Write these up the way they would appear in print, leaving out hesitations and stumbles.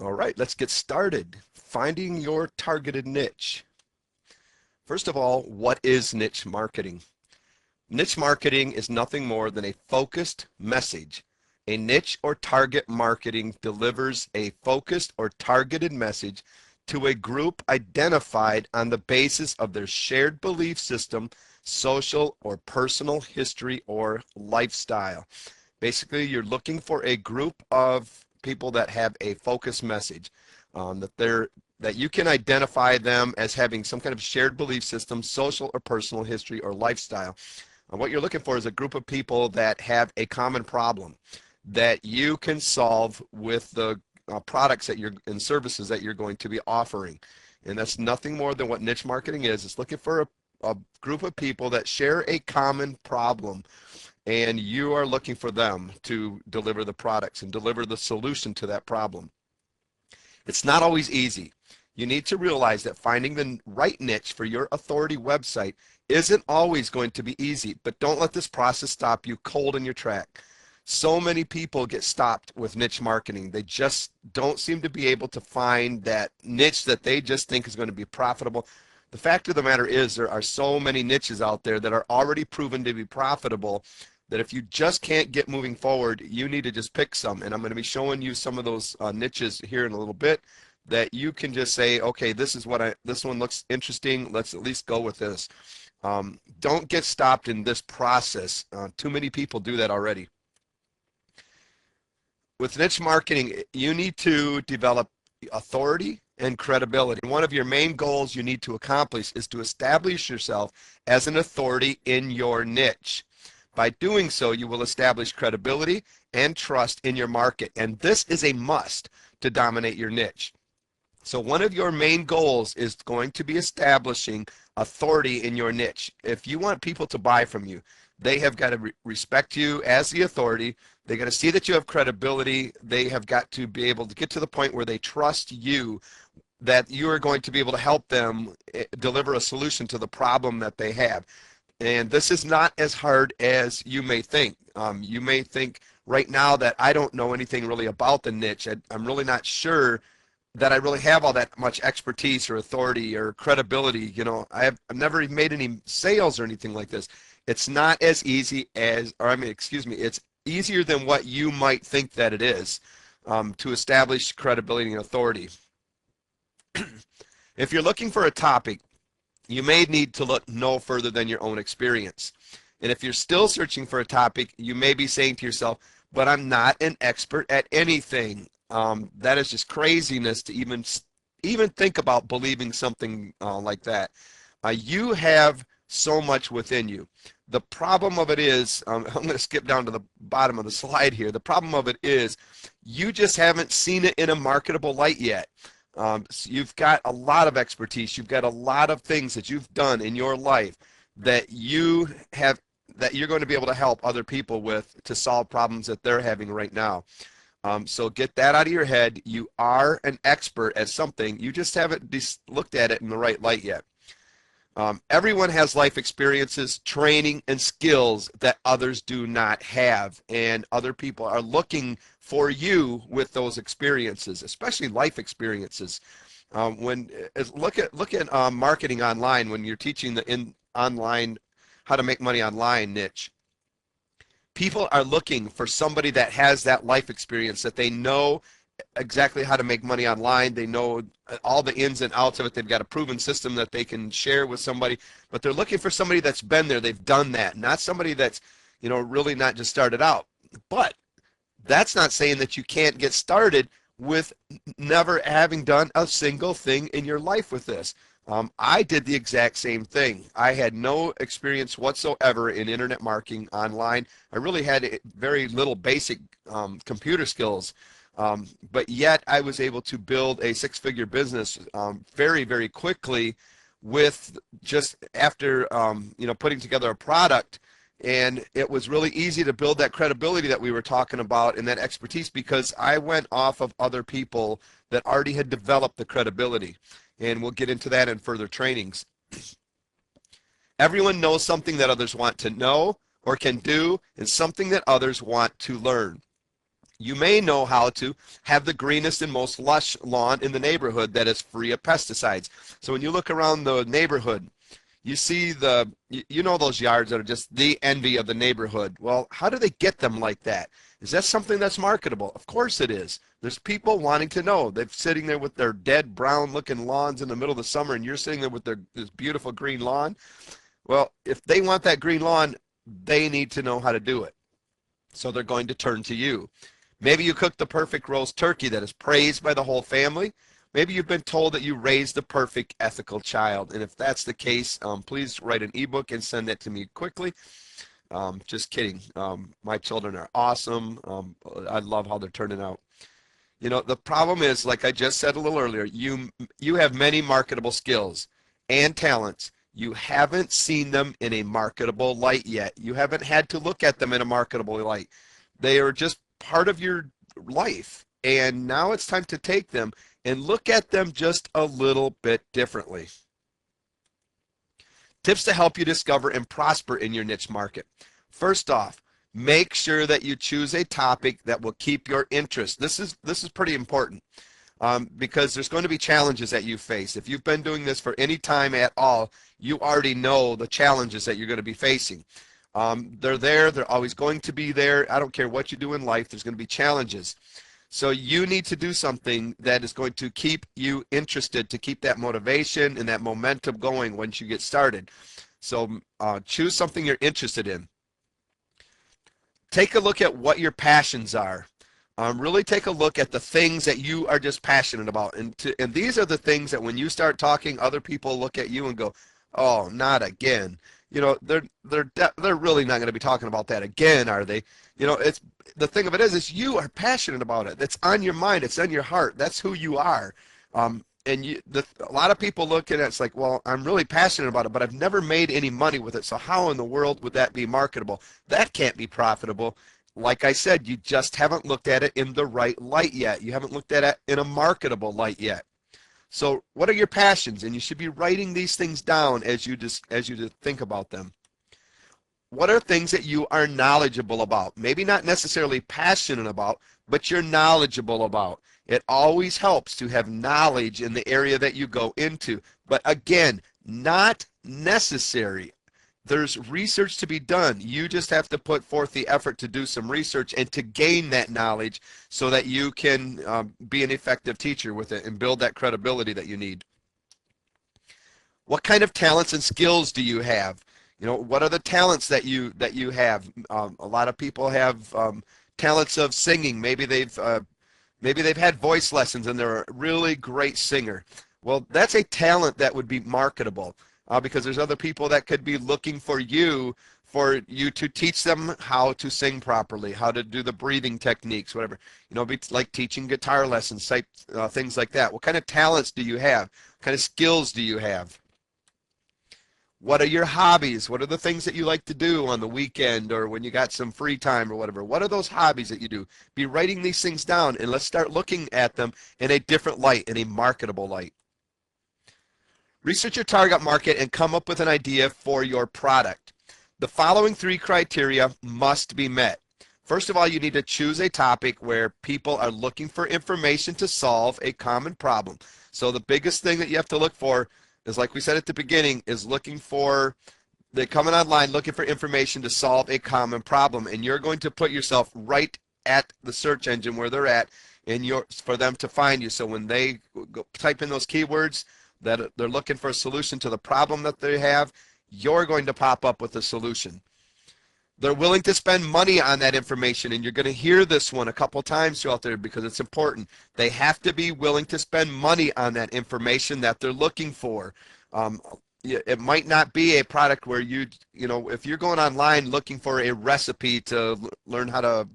All right, let's get started. Finding your targeted niche. First of all, what is niche marketing? Niche marketing is nothing more than a focused message. A niche or target marketing delivers a focused or targeted message to a group identified on the basis of their shared belief system, social or personal history or lifestyle. Basically, you're looking for a group of people that have a focused message, that you can identify them as having some kind of shared belief system, social or personal history or lifestyle. And what you're looking for is a group of people that have a common problem that you can solve with the products that you're and services that you're going to be offering. And that's nothing more than what niche marketing is. It's looking for a group of people that share a common problem, and you are looking for them to deliver the products and deliver the solution to that problem. It's not always easy. You need to realize that finding the right niche for your authority website isn't always going to be easy, but don't let this process stop you cold in your track. So many people get stopped with niche marketing. They just don't seem to be able to find that niche that they just think is going to be profitable. The fact of the matter is there are so many niches out there that are already proven to be profitable that if you just can't get moving forward, you need to just pick some. And I'm going to be showing you some of those niches here in a little bit that you can just say, okay, this one looks interesting. Let's at least go with this. Don't get stopped in this process. Too many people do that already. With niche marketing, you need to develop authority and credibility. One of your main goals you need to accomplish is to establish yourself as an authority in your niche. By doing so, you will establish credibility and trust in your market, and this is a must to dominate your niche. So one of your main goals is going to be establishing authority in your niche. If you want people to buy from you, they have got to respect you as the authority. They got to see that you have credibility. They have got to be able to get to the point where they trust you, that you are going to be able to help them deliver a solution to the problem that they have. And this is not as hard as you may think. You may think right now that I don't know anything really about the niche. I'm really not sure that I really have all that much expertise or authority or credibility. I've never even made any sales or anything like this. It's not as easy as, or I mean, excuse me, it's easier than what you might think that it is, to establish credibility and authority. If you're looking for a topic, you may need to look no further than your own experience. And if you're still searching for a topic, you may be saying to yourself, but I'm not an expert at anything. That is just craziness to even think about believing something like that. You have so much within you. The problem of it is, I'm going to skip down to the bottom of the slide here. The problem of it is you just haven't seen it in a marketable light yet. So you've got a lot of expertise. You've got a lot of things that you've done in your life that you're going to be able to help other people with to solve problems that they're having right now. So get that out of your head. You are an expert at something. You just haven't looked at it in the right light yet. Everyone has life experiences, training, and skills that others do not have, and other people are looking for you with those experiences, especially life experiences. Look at marketing online when you're teaching the online how to make money online niche. People are looking for somebody that has that life experience, that they know exactly how to make money online. They know all the ins and outs of it. They've got a proven system that they can share with somebody, but they're looking for somebody that's been there. They've done that, not somebody that's, really not just started out. But that's not saying that you can't get started with never having done a single thing in your life with this. I did the exact same thing. I had no experience whatsoever in internet marketing online. I really had very little basic computer skills. But yet I was able to build a six-figure business very, very quickly with just after putting together a product. And it was really easy to build that credibility that we were talking about and that expertise because I went off of other people that already had developed the credibility. And we'll get into that in further trainings. Everyone knows something that others want to know or can do, and something that others want to learn. You may know how to have the greenest and most lush lawn in the neighborhood that is free of pesticides. So when you look around the neighborhood, you see you know those yards that are just the envy of the neighborhood. Well, how do they get them like that? Is that something that's marketable? Of course it is. There's people wanting to know. They're sitting there with their dead brown looking lawns in the middle of the summer, and you're sitting there with this beautiful green lawn. Well, if they want that green lawn, they need to know how to do it. So they're going to turn to you. Maybe you cook the perfect roast turkey that is praised by the whole family. Maybe you've been told that you raised the perfect ethical child. And if that's the case, please write an ebook and send that to me quickly. Just kidding. My children are awesome. I love how they're turning out. You know, the problem is, like I just said a little earlier, you have many marketable skills and talents. You haven't seen them in a marketable light yet. You haven't had to look at them in a marketable light. They are just part of your life. And now it's time to take them and look at them just a little bit differently. Tips to help you discover and prosper in your niche market. First off, make sure that you choose a topic that will keep your interest. This is pretty important because there's going to be challenges that you face. If you've been doing this for any time at all, you already know the challenges that you're going to be facing. They're there. They're always going to be there. I don't care what you do in life. There's going to be challenges. So you need to do something that is going to keep you interested, to keep that motivation and that momentum going once you get started. So choose something you're interested in. Take a look at what your passions are. Really take a look at the things that you are just passionate about. And these are the things that when you start talking, other people look at you and go, oh, not again. You know, they're really not going to be talking about that again, are they? You know, it's the thing of it is you are passionate about it. It's on your mind. It's on your heart. That's who you are. And a lot of people look at it, it's like, well, I'm really passionate about it, but I've never made any money with it. So how in the world would that be marketable? That can't be profitable. Like I said, you just haven't looked at it in the right light yet. You haven't looked at it in a marketable light yet. So what are your passions? And you should be writing these things down as you think about them. What are things that you are knowledgeable about? Maybe not necessarily passionate about, but you're knowledgeable about. It always helps to have knowledge in the area that you go into. But again, not necessary. There's research to be done. You just have to put forth the effort to do some research and to gain that knowledge so that you can be an effective teacher with it and build that credibility that you need. What kind of talents and skills do you have? You know, what are the talents that you have? A lot of people have talents of singing. Maybe they've had voice lessons and they're a really great singer. Well, that's a talent that would be marketable because there's other people that could be looking for you to teach them how to sing properly, how to do the breathing techniques, whatever. You know, it's like teaching guitar lessons, things like that. What kind of talents do you have? What kind of skills do you have? What are your hobbies? What are the things that you like to do on the weekend or when you got some free time or whatever? What are those hobbies that you do? Be writing these things down and let's start looking at them in a different light, in a marketable light. Research your target market and come up with an idea for your product. The following 3 criteria must be met. First of all, you need to choose a topic where people are looking for information to solve a common problem. So the biggest thing that you have to look for is, like we said at the beginning, is they're coming online looking for information to solve a common problem, and you're going to put yourself right at the search engine where they're at for them to find you. So when they type in those keywords that they're looking for a solution to the problem that they have, you're going to pop up with a solution. They're willing to spend money on that information, and you're going to hear this one a couple times throughout there because it's important. They have to be willing to spend money on that information that they're looking for. It might not be a product where you know, if you're going online looking for a recipe to learn how to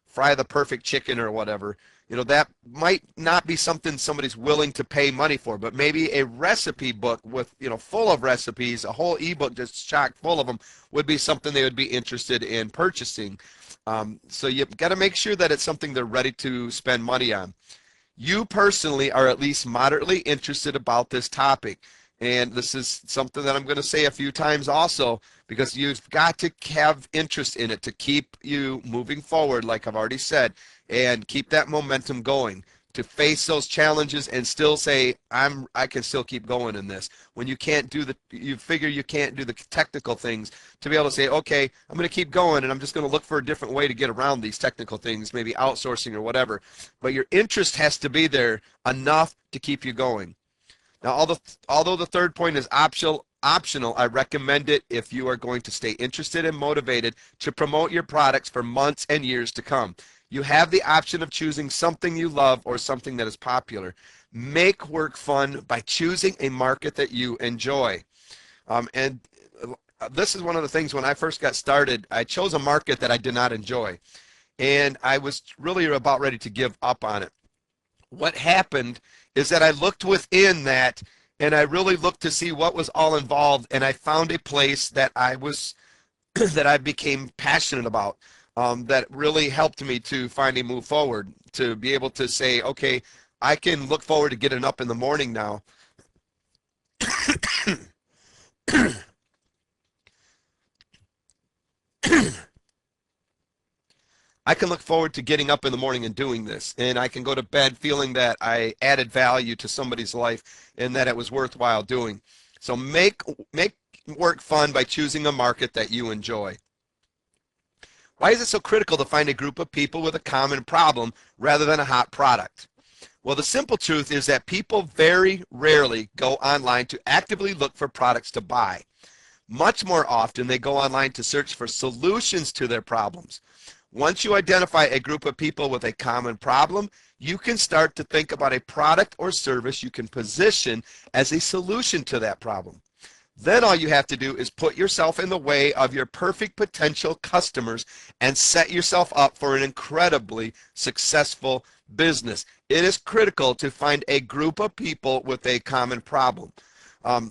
fry the perfect chicken or whatever, you know, that might not be something somebody's willing to pay money for, but maybe a recipe book with, you know, full of recipes, a whole ebook just chock full of them would be something they would be interested in purchasing. So you've got to make sure that it's something they're ready to spend money on. You personally are at least moderately interested about this topic. And this is something that I'm going to say a few times also, because you've got to have interest in it to keep you moving forward, like I've already said. and keep that momentum going, to face those challenges and still say, I can still keep going in this. When you can't do you figure you can't do the technical things, to be able to say, okay, I'm going to keep going and I'm just going to look for a different way to get around these technical things, maybe outsourcing or whatever. But your interest has to be there enough to keep you going. Now, although the third point is optional, I recommend it if you are going to stay interested and motivated to promote your products for months and years to come. You have the option of choosing something you love or something that is popular. Make work fun by choosing a market that you enjoy. And this is one of the things, when I first got started, I chose a market that I did not enjoy. And I was really about ready to give up on it. What happened is that I looked within that, and I really looked to see what was all involved, and I found a place that that I became passionate about, that really helped me to finally move forward, to be able to say, okay, I can look forward to getting up in the morning now. I can look forward to getting up in the morning and doing this, and I can go to bed feeling that I added value to somebody's life and that it was worthwhile doing. So make work fun by choosing a market that you enjoy. Why is it so critical to find a group of people with a common problem rather than a hot product? Well, the simple truth is that people very rarely go online to actively look for products to buy. Much more often, they go online to search for solutions to their problems. Once you identify a group of people with a common problem, you can start to think about a product or service you can position as a solution to that problem. Then all you have to do is put yourself in the way of your perfect potential customers and set yourself up for an incredibly successful business. It is critical to find a group of people with a common problem.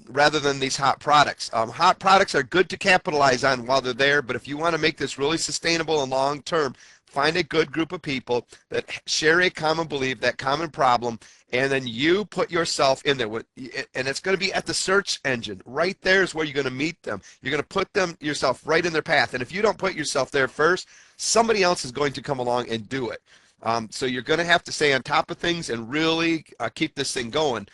Rather than these hot products. Hot products are good to capitalize on while they're there, but if you want to make this really sustainable and long term, find a good group of people that share a common belief, that common problem, and then you put yourself in there. And it's going to be at the search engine. Right there is where you're going to meet them. You're going to put yourself right in their path. And if you don't put yourself there first, somebody else is going to come along and do it. So you're going to have to stay on top of things and really keep this thing going.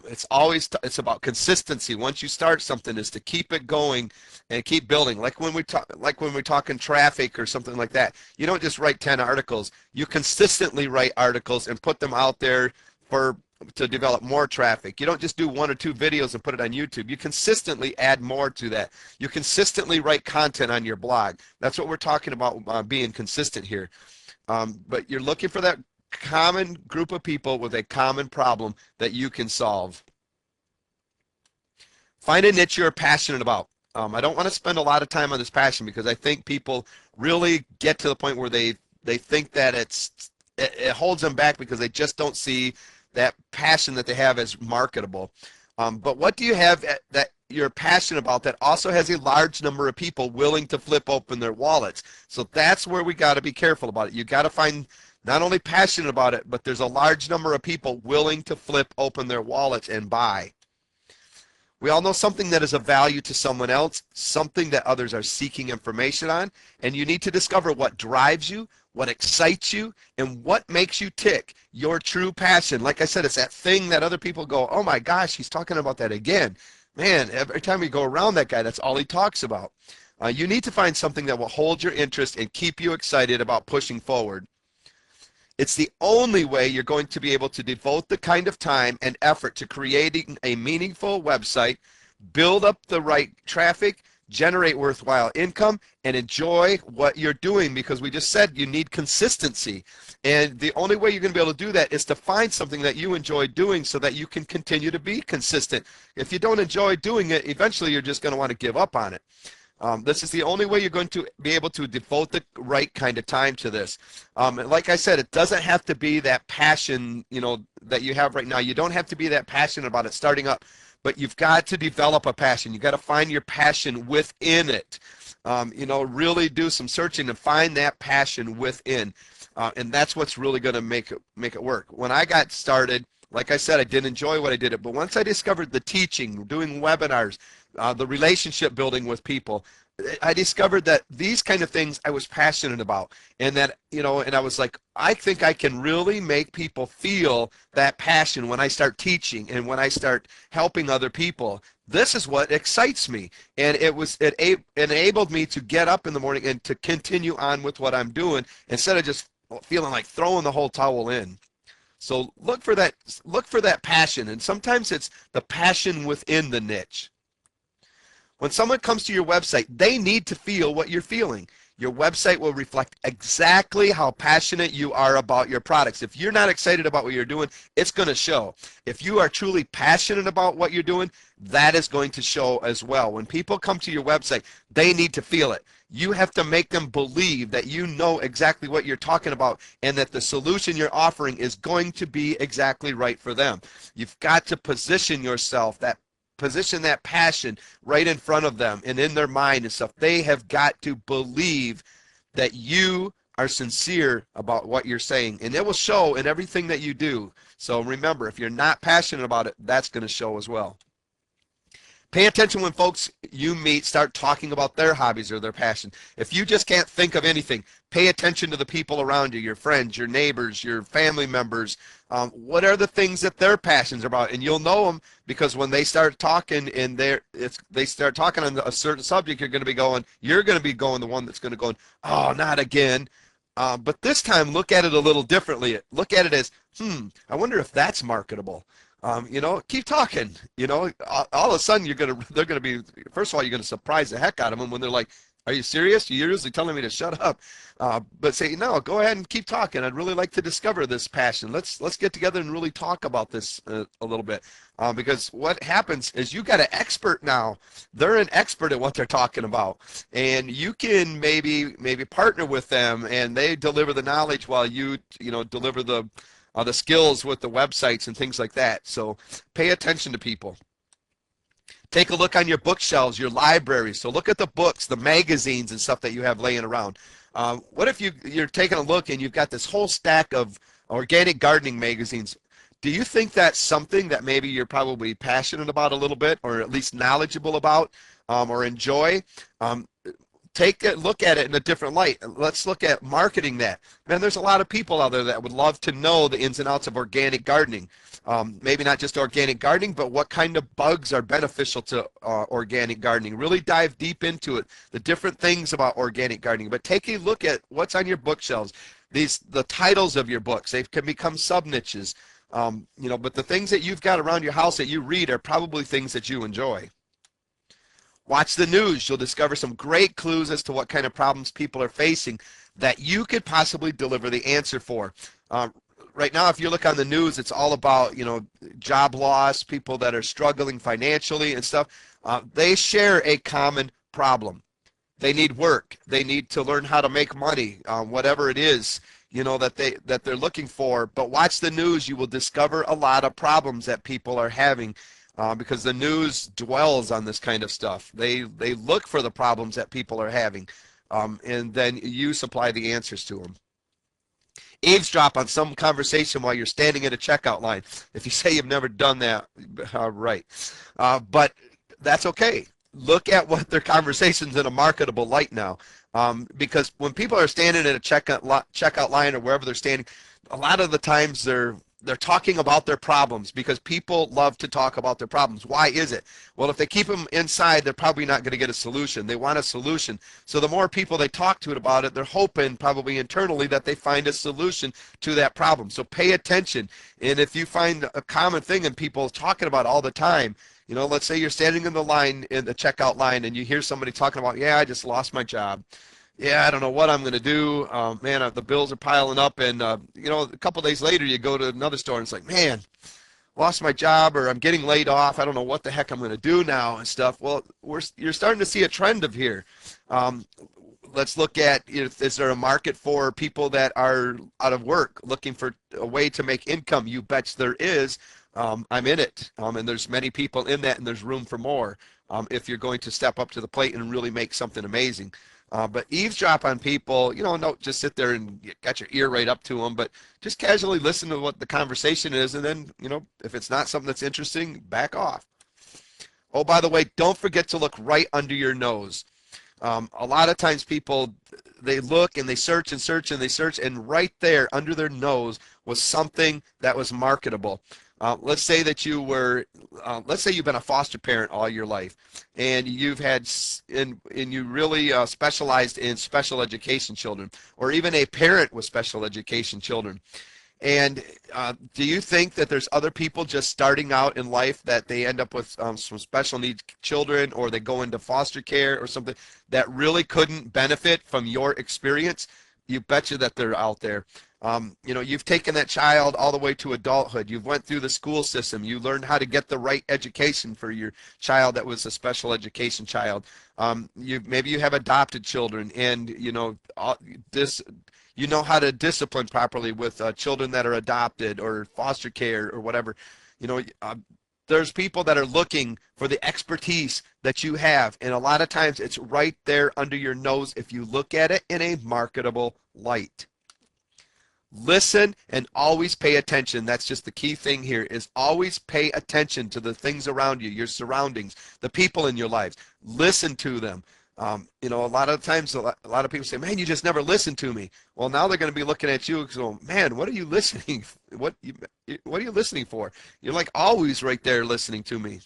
It's about consistency. Once you start something, is to keep it going and keep building. Like when we're talking traffic or something like that. You don't just write 10 articles. You consistently write articles and put them out there to develop more traffic. You don't just do 1 or 2 videos and put it on YouTube. You consistently add more to that. You consistently write content on your blog. That's what we're talking about, being consistent here. But you're looking for that common group of people with a common problem that you can solve. Find a niche you're passionate about. I don't want to spend a lot of time on this passion because I think people really get to the point where they think that it holds them back because they just don't see that passion that they have as marketable. But what do you have that you're passionate about that also has a large number of people willing to flip open their wallets? So that's where we got to be careful about it. You got to find not only passionate about it, but there's a large number of people willing to flip open their wallets and buy. We all know something that is of value to someone else, something that others are seeking information on, and you need to discover what drives you, what excites you, and what makes you tick, your true passion. Like I said, it's that thing that other people go, oh my gosh, he's talking about that again. Man, every time we go around that guy, that's all he talks about. You need to find something that will hold your interest and keep you excited about pushing forward. It's the only way you're going to be able to devote the kind of time and effort to creating a meaningful website, build up the right traffic, generate worthwhile income, and enjoy what you're doing, because we just said you need consistency. And the only way you're going to be able to do that is to find something that you enjoy doing so that you can continue to be consistent. If you don't enjoy doing it, eventually you're just going to want to give up on it. This is the only way you're going to be able to devote the right kind of time to this. And like I said, it doesn't have to be that passion, that you have right now. You don't have to be that passionate about it starting up, but you've got to develop a passion. You've got to find your passion within it. Really do some searching and find that passion within. And that's what's really going to make it work. When I got started, like I said, I didn't enjoy what I did, but once I discovered the teaching, doing webinars, the relationship building with people, I discovered that these kind of things I was passionate about, and that, and I was like, I think I can really make people feel that passion when I start teaching and when I start helping other people. This is what excites me, and it enabled me to get up in the morning and to continue on with what I'm doing instead of just feeling like throwing the whole towel in. So look for that passion, and sometimes it's the passion within the niche. When someone comes to your website, they need to feel what you're feeling. Your website will reflect exactly how passionate you are about your products. If you're not excited about what you're doing, it's going to show. If you are truly passionate about what you're doing, that is going to show as well. When people come to your website, they need to feel it. You have to make them believe that you know exactly what you're talking about and that the solution you're offering is going to be exactly right for them. You've got to position that passion right in front of them and in their mind and stuff. They have got to believe that you are sincere about what you're saying, and it will show in everything that you do. So remember, if you're not passionate about it, that's going to show as well. Pay attention when folks you meet start talking about their hobbies or their passion. If you just can't think of anything, pay attention to the people around you, your friends, your neighbors, your family members. What are the things that their passions are about? And you'll know them because when they start talking and they start talking on a certain subject, you're going to be going the one that's going to go, oh, not again. But this time, look at it a little differently. Look at it as, I wonder if that's marketable. Keep talking. All of a sudden they're gonna be. First of all, you're gonna surprise the heck out of them when they're like, "Are you serious? You're usually telling me to shut up." But say, "No, go ahead and keep talking. I'd really like to discover this passion. Let's get together and really talk about this a little bit." Because what happens is you got an expert now. They're an expert at what they're talking about, and you can maybe partner with them, and they deliver the knowledge while you deliver the skills with the websites and things like that. So pay attention to people. Take a look on your bookshelves, your libraries. So look at the books, the magazines and stuff that you have laying around. What if you're taking a look and you've got this whole stack of organic gardening magazines? Do you think that's something that maybe you're probably passionate about a little bit, or at least knowledgeable about, or enjoy? Take a look at it in a different light. Let's look at marketing that. Man, there's a lot of people out there that would love to know the ins and outs of organic gardening. Maybe not just organic gardening, but what kind of bugs are beneficial to organic gardening. Really dive deep into it, the different things about organic gardening. But take a look at what's on your bookshelves. The titles of your books, they can become sub-niches. But the things that you've got around your house that you read are probably things that you enjoy. Watch the news. You'll discover some great clues as to what kind of problems people are facing that you could possibly deliver the answer for. Right now, if you look on the news, it's all about, job loss, people that are struggling financially and stuff. They share a common problem. They need work. They need to learn how to make money, whatever it is, that they're looking for. But watch the news. You will discover a lot of problems that people are having. Because the news dwells on this kind of stuff. They look for the problems that people are having, and then you supply the answers to them. Eavesdrop on some conversation while you're standing at a checkout line. If you say you've never done that, right. But that's okay. Look at what their conversation's in a marketable light now. Because when people are standing at a checkout line or wherever they're standing, a lot of the times they're talking about their problems because people love to talk about their problems. Why is it? Well, if they keep them inside, they're probably not going to get a solution. They want a solution. So the more people they talk to about it, they're hoping probably internally that they find a solution to that problem. So pay attention. And if you find a common thing and people talking about all the time, let's say you're standing in the checkout line, and you hear somebody talking about, yeah, I just lost my job. Yeah, I don't know what I'm going to do. Man, the bills are piling up. And, a couple of days later, you go to another store and it's like, man, lost my job, or I'm getting laid off. I don't know what the heck I'm going to do now and stuff. Well, you're starting to see a trend of here. Let's look at, is there a market for people that are out of work looking for a way to make income? You bet there is. I'm in it. And there's many people in that, and there's room for more if you're going to step up to the plate and really make something amazing. But eavesdrop on people, don't just sit there and got your ear right up to them, but just casually listen to what the conversation is, and then, if it's not something that's interesting, back off. Oh, by the way, don't forget to look right under your nose. A lot of times people, they look and they search and search and they search, and right there under their nose was something that was marketable. Let's say that let's say you've been a foster parent all your life, and you've had, and you really specialized in special education children, or even a parent with special education children. And do you think that there's other people just starting out in life that they end up with some special needs children, or they go into foster care or something, that really couldn't benefit from your experience? You betcha that they're out there. You've taken that child all the way to adulthood. You've went through the school system. You learned how to get the right education for your child that was a special education child. Maybe you have adopted children, and this you know how to discipline properly with children that are adopted or foster care or whatever. There's people that are looking for the expertise that you have, and a lot of times it's right there under your nose if you look at it in a marketable light. Listen and always pay attention. That's just the key thing here, is always pay attention to the things around you, your surroundings, the people in your lives. Listen to them. A lot of times, a lot of people say, man, you just never listen to me. Well, now they're going to be looking at you and go, man, what are you listening? What are you listening for? You're like always right there listening to me.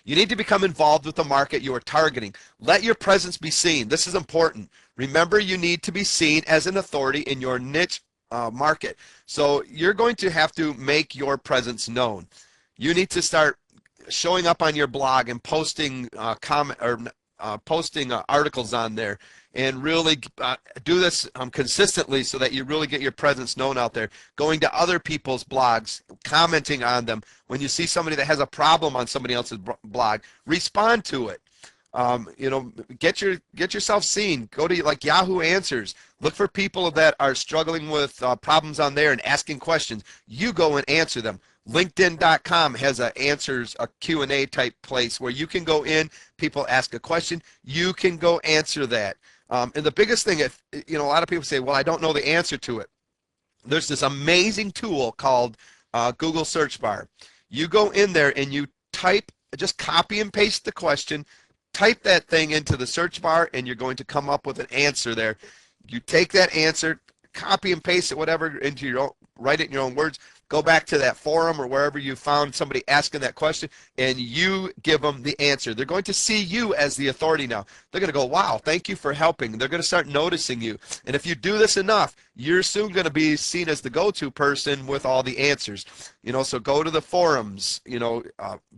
You need to become involved with the market you are targeting. Let your presence be seen. This is important. Remember, you need to be seen as an authority in your niche market. So you're going to have to make your presence known. You need to start showing up on your blog and posting posting articles on there, and really do this consistently so that you really get your presence known out there. Going to other people's blogs, commenting on them. When you see somebody that has a problem on somebody else's blog, respond to it. Get yourself seen. Go to like Yahoo Answers. Look for people that are struggling with problems on there and asking questions. You go and answer them. LinkedIn.com has a Q&A type place where you can go in, people ask a question, you can go answer that. And the biggest thing, if a lot of people say, well, I don't know the answer to it. There's this amazing tool called Google Search Bar. You go in there and you type, just copy and paste the question, type that thing into the search bar, and you're going to come up with an answer there. You take that answer, copy and paste it, whatever, into your own, write it in your own words, go back to that forum or wherever you found somebody asking that question, and you give them the answer. They're going to see you as the authority now. They're going to go, wow, thank you for helping. They're going to start noticing you. And if you do this enough, you're soon going to be seen as the go-to person with all the answers. So go to the forums,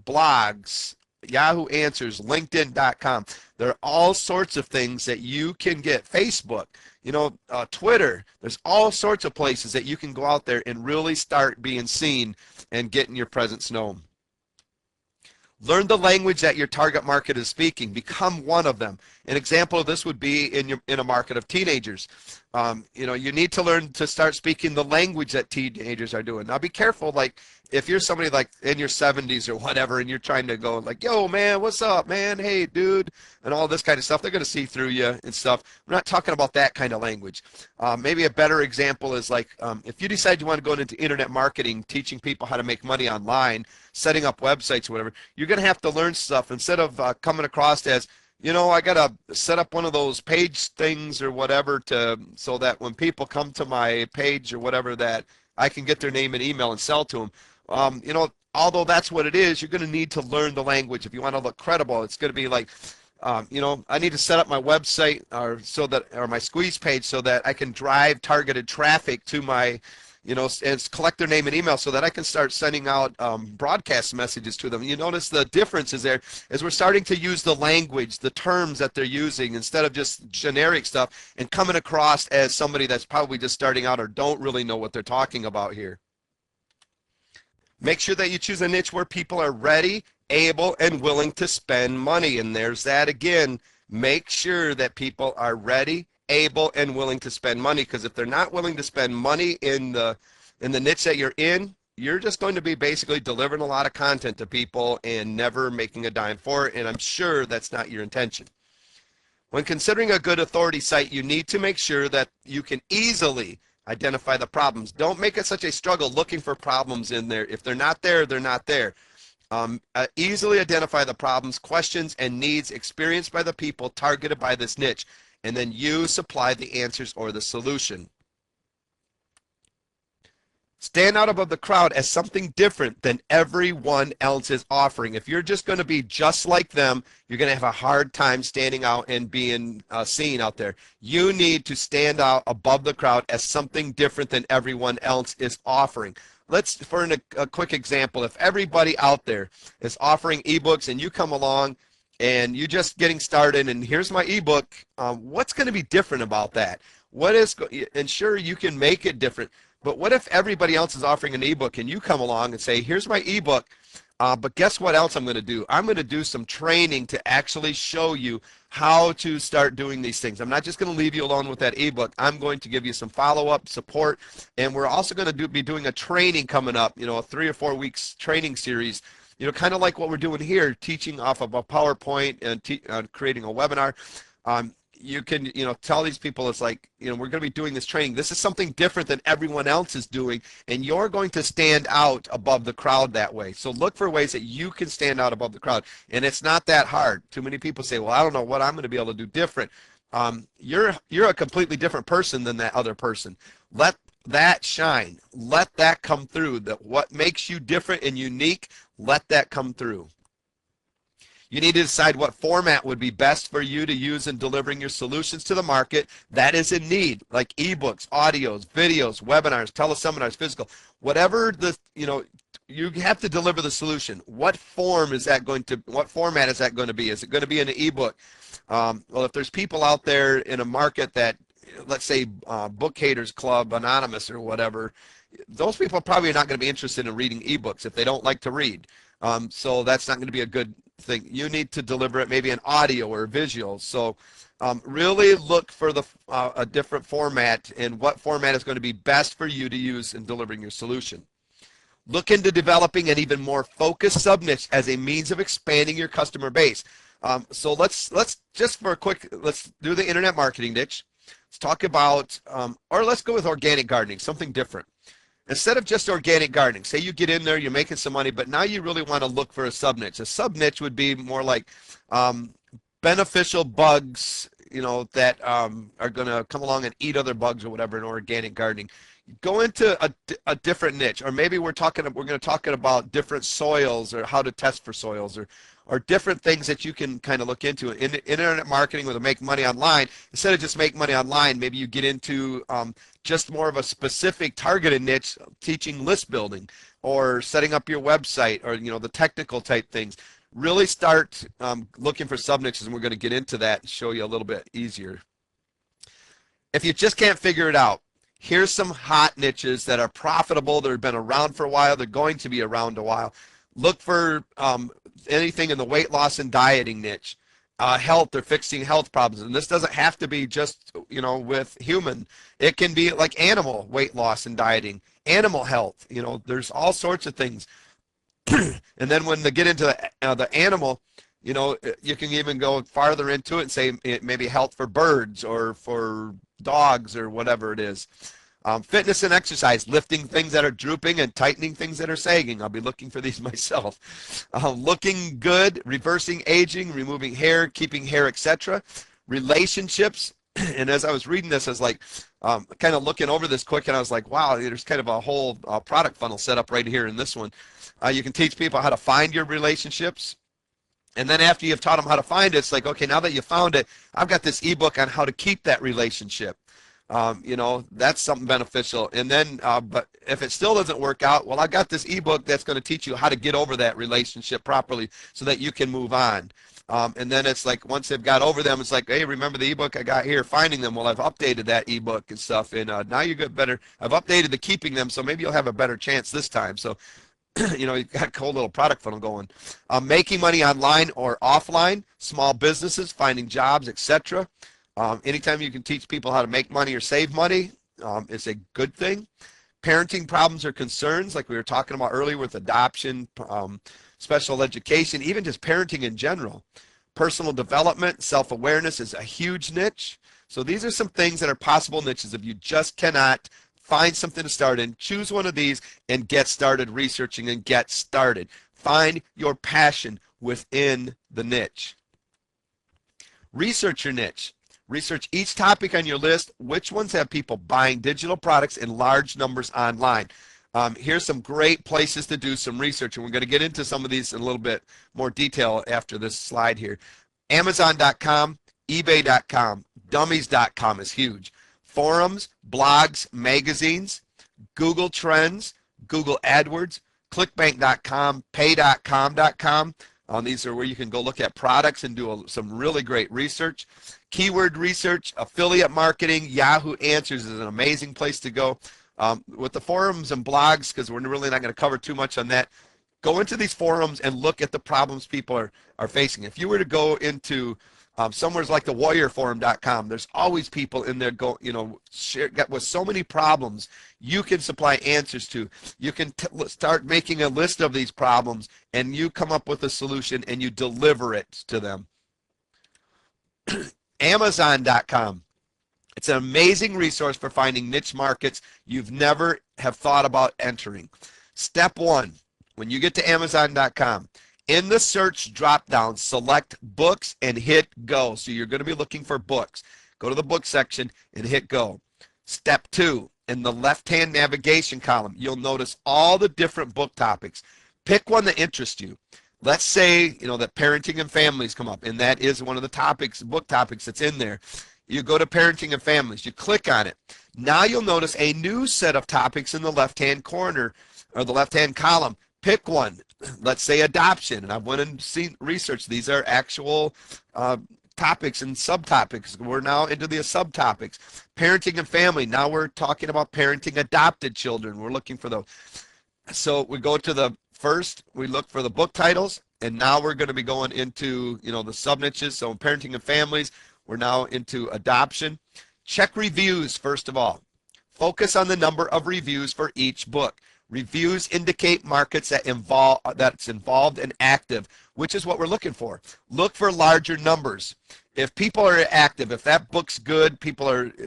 blogs, Yahoo Answers, LinkedIn.com. There are all sorts of things that you can get. Facebook, Twitter. There's all sorts of places that you can go out there and really start being seen and getting your presence known. Learn the language that your target market is speaking. Become one of them. An example of this would be in a market of teenagers. You need to learn to start speaking the language that teenagers are doing. Now be careful, like if you're somebody like in your 70s or whatever, and you're trying to go like, yo man, what's up man, hey dude, and all this kind of stuff, they're going to see through you and stuff. We're not talking about that kind of language. Maybe a better example is like if you decide you want to go into internet marketing, teaching people how to make money online, setting up websites or whatever, you're going to have to learn stuff instead of coming across as, I got to set up one of those page things or whatever so that when people come to my page or whatever, that I can get their name and email and sell to them. Although that's what it is, you're going to need to learn the language. If you want to look credible, it's going to be like, I need to set up my website or my squeeze page so that I can drive targeted traffic to my, and collect their name and email so that I can start sending out broadcast messages to them. You notice the difference is there as we're starting to use the language, the terms that they're using, instead of just generic stuff, and coming across as somebody that's probably just starting out or don't really know what they're talking about here. Make sure that you choose a niche where people are ready, able, and willing to spend money. And there's that again. Make sure that people are ready, able, and willing to spend money, because if they're not willing to spend money in the niche that you're in, you're just going to be basically delivering a lot of content to people and never making a dime for it, and I'm sure that's not your intention. When considering a good authority site, you need to make sure that you can easily identify the problems. Don't make it such a struggle looking for problems in there. If they're not there, they're not there. Easily identify the problems, questions, and needs experienced by the people targeted by this niche, and then you supply the answers or the solution. Stand out above the crowd as something different than everyone else is offering. If you're just going to be just like them, you're going to have a hard time standing out and being seen out there. You need to stand out above the crowd as something different than everyone else is offering. For a quick example, if everybody out there is offering ebooks and you come along and you're just getting started and here's my ebook, what's going to be different about that? And sure, you can make it different, but what if everybody else is offering an ebook and you come along and say, here's my ebook, but guess what else I'm going to do? I'm going to do some training to actually show you how to start doing these things. I'm not just going to leave you alone with that ebook. I'm going to give you some follow-up support, and we're also going to be doing a training coming up, a 3 or 4 weeks training series, kind of like what we're doing here, teaching off of a PowerPoint and creating a webinar. You can, tell these people, it's like, we're going to be doing this training. This is something different than everyone else is doing, and you're going to stand out above the crowd that way. So look for ways that you can stand out above the crowd, and it's not that hard. Too many people say, well, I don't know what I'm going to be able to do different. You're a completely different person than that other person. Let that shine. Let that come through. That what makes you different and unique, let that come through. You need to decide what format would be best for you to use in delivering your solutions to the market that is in need, like ebooks, audios, videos, webinars, teleseminars, physical, whatever you have to deliver the solution. What format is that going to be? Is it going to be an ebook? Well, if there's people out there in a market that, let's say, Book Haters Club, Anonymous or whatever, those people are probably not going to be interested in reading ebooks if they don't like to read. So that's not going to be a good thing. You need to deliver it maybe an audio or visual. So really look for a different format and what format is going to be best for you to use in delivering your solution. Look into developing an even more focused sub-niche as a means of expanding your customer base. So let's do the internet marketing niche. Let's talk about, or let's go with organic gardening, something different. Instead of just organic gardening, say you get in there, you're making some money, but now you really want to look for a sub-niche. A sub-niche would be more like beneficial bugs, that are going to come along and eat other bugs or whatever in organic gardening. Go into a different niche, or maybe we're going to talk about different soils or how to test for soils or different things that you can kind of look into. In internet marketing or to make money online, instead of just make money online, maybe you get into just more of a specific targeted niche, teaching list building or setting up your website or, the technical type things. Really start looking for sub-niches, and we're going to get into that and show you a little bit easier. If you just can't figure it out, here's some hot niches that are profitable. They've been around for a while. They're going to be around a while. Look for anything in the weight loss and dieting niche, health or fixing health problems. And this doesn't have to be just, with human. It can be like animal weight loss and dieting, animal health. There's all sorts of things. And then when they get into the animal, you can even go farther into it and say maybe health for birds or for dogs or whatever it is. Fitness and exercise, lifting things that are drooping and tightening things that are sagging. I'll be looking for these myself. Looking good, reversing aging, removing hair, keeping hair, etc. Relationships. And as I was reading this, I was like, kind of looking over this quick, and I was like, wow, there's kind of a whole product funnel set up right here in this one. You can teach people how to find your relationships. And then after you've taught them how to find it, it's like, okay, now that you found it, I've got this ebook on how to keep that relationship. That's something beneficial. And then, but if it still doesn't work out, well, I got this ebook that's going to teach you how to get over that relationship properly so that you can move on. And then it's like, once they've got over them, it's like, hey, remember the ebook I got here, finding them? Well, I've updated that ebook and stuff. And now you get better. I've updated the keeping them, so maybe you'll have a better chance this time. So, you've got a cool little product funnel going. Making money online or offline, small businesses, finding jobs, etc. Anytime you can teach people how to make money or save money, it's a good thing. Parenting problems or concerns, like we were talking about earlier with adoption, special education, even just parenting in general. Personal development, self-awareness is a huge niche. So these are some things that are possible niches if you just cannot find something to start in. Choose one of these and get started researching and get started. Find your passion within the niche. Research your niche. Research each topic on your list. Which ones have people buying digital products in large numbers online? Here's some great places to do some research, and we're going to get into some of these in a little bit more detail after this slide here. Amazon.com, eBay.com, dummies.com is huge. Forums, blogs, magazines, Google Trends, Google AdWords, clickbank.com, pay.com.com. These are where you can go look at products and do some really great research. Keyword research, affiliate marketing, Yahoo Answers is an amazing place to go. With the forums and blogs, because we're really not going to cover too much on that, go into these forums and look at the problems people are facing. If you were to go into somewhere like the warriorforum.com, there's always people in there with so many problems you can supply answers to. You can start making a list of these problems, and you come up with a solution and you deliver it to them. Amazon.com. It's an amazing resource for finding niche markets you've never have thought about entering. Step one, when you get to Amazon.com, in the search drop-down, select books and hit go. So you're going to be looking for books. Go to the book section and hit go. Step two, in the left-hand navigation column, you'll notice all the different book topics. Pick one that interests you. Let's say, that parenting and families come up, and that is one of the book topics that's in there. You go to parenting and families, you click on it. Now you'll notice a new set of topics in the left-hand corner, or the left-hand column. Pick one. Let's say adoption, and I've went and seen research. These are actual topics and subtopics. We're now into the subtopics. Parenting and family. Now we're talking about parenting adopted children. We're looking for those. So we go to the first, we look for the book titles, and now we're going to be going into the sub niches. So parenting and families, we're now into adoption. Check reviews first of all. Focus on the number of reviews for each book. Reviews indicate markets that's involved and active, which is what we're looking for. Look for larger numbers. If people are active, if that book's good,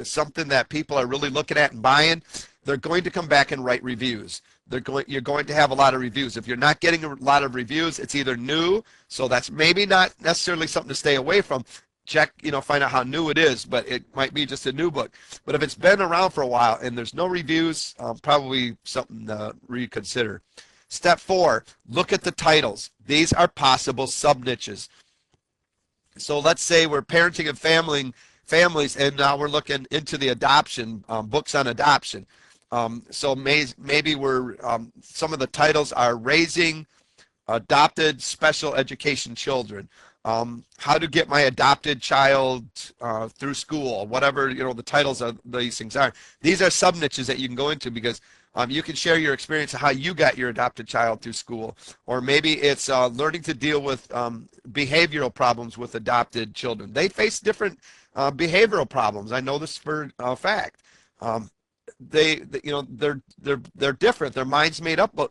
something that people are really looking at and buying, they're going to come back and write reviews. You're going to have a lot of reviews. If you're not getting a lot of reviews, it's either new, so that's maybe not necessarily something to stay away from. Check, find out how new it is, but it might be just a new book. But if it's been around for a while and there's no reviews, probably something to reconsider. Step 4, look at the titles. These are possible sub-niches. So let's say we're parenting and families, and now we're looking into the adoption, books on adoption. So maybe some of the titles are raising adopted special education children. How to get my adopted child through school, whatever the titles of these things are. These are sub niches that you can go into, because you can share your experience of how you got your adopted child through school, or maybe it's learning to deal with behavioral problems with adopted children. They face different behavioral problems. I know this for a fact. They're different. Their minds made up a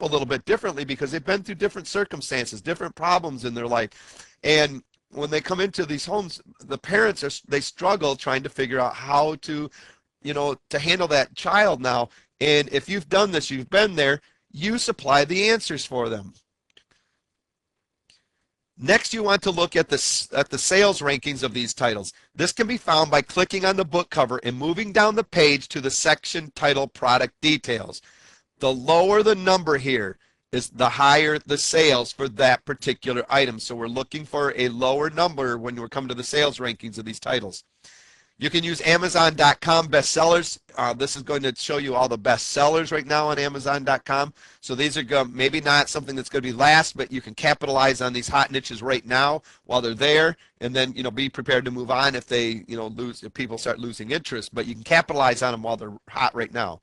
little bit differently because they've been through different circumstances, different problems in their life. And when they come into these homes, the parents they struggle trying to figure out how to handle that child now. And if you've done this, you've been there, you supply the answers for them. Next, you want to look at the sales rankings of these titles. This can be found by clicking on the book cover and moving down the page to the section titled Product Details. The lower the number here is the higher the sales for that particular item. So we're looking for a lower number when we come to the sales rankings of these titles. You can use Amazon.com bestsellers. This is going to show you all the best sellers right now on Amazon.com. So these are maybe not something that's going to be last, but you can capitalize on these hot niches right now while they're there, and then be prepared to move on if they if people start losing interest. But you can capitalize on them while they're hot right now.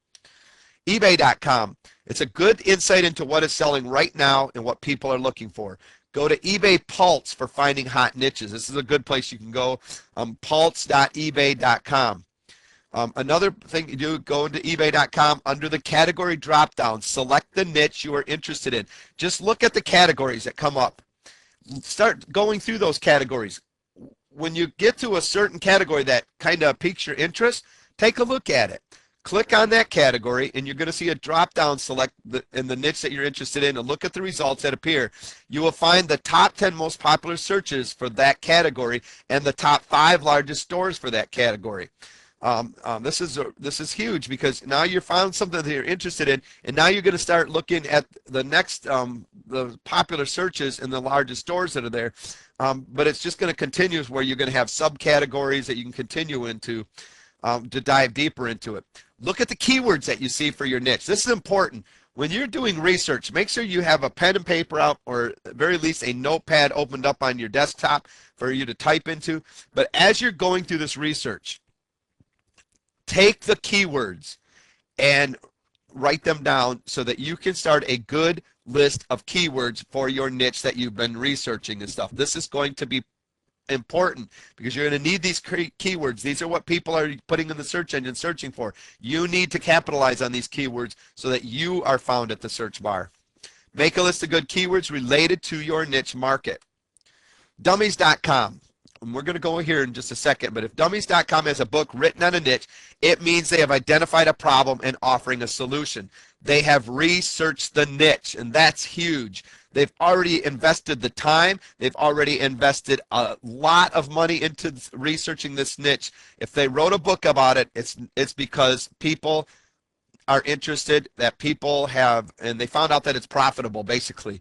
eBay.com. It's a good insight into what is selling right now and what people are looking for. Go to eBay Pulse for finding hot niches. This is a good place you can go, pulse.ebay.com. Another thing you do, go into ebay.com, under the category drop-down, select the niche you are interested in. Just look at the categories that come up. Start going through those categories. When you get to a certain category that kind of piques your interest, take a look at it. Click on that category, and you're going to see a drop-down select in the niche that you're interested in, and look at the results that appear. You will find the top 10 most popular searches for that category and the top 5 largest stores for that category. This is huge, because now you found something that you're interested in, and now you're going to start looking at the next the popular searches in the largest stores that are there. But it's just going to continue where you're going to have subcategories that you can continue into to dive deeper into it. Look at the keywords that you see for your niche. This is important. When you're doing research, make sure you have a pen and paper out, or at very least a notepad opened up on your desktop for you to type into. But as you're going through this research, take the keywords and write them down so that you can start a good list of keywords for your niche that you've been researching and stuff. This is going to be important because you're going to need these keywords. These are what people are putting in the search engine searching for. You need to capitalize on these keywords so that you are found at the search bar. Make a list of good keywords related to your niche market. Dummies.com. And we're going to go here in just a second, but if Dummies.com has a book written on a niche, it means they have identified a problem and offering a solution. They have researched the niche, and that's huge. They've already invested the time. They've already invested a lot of money into researching this niche. If they wrote a book about it, it's because people are interested, that people have, and they found out that it's profitable, basically.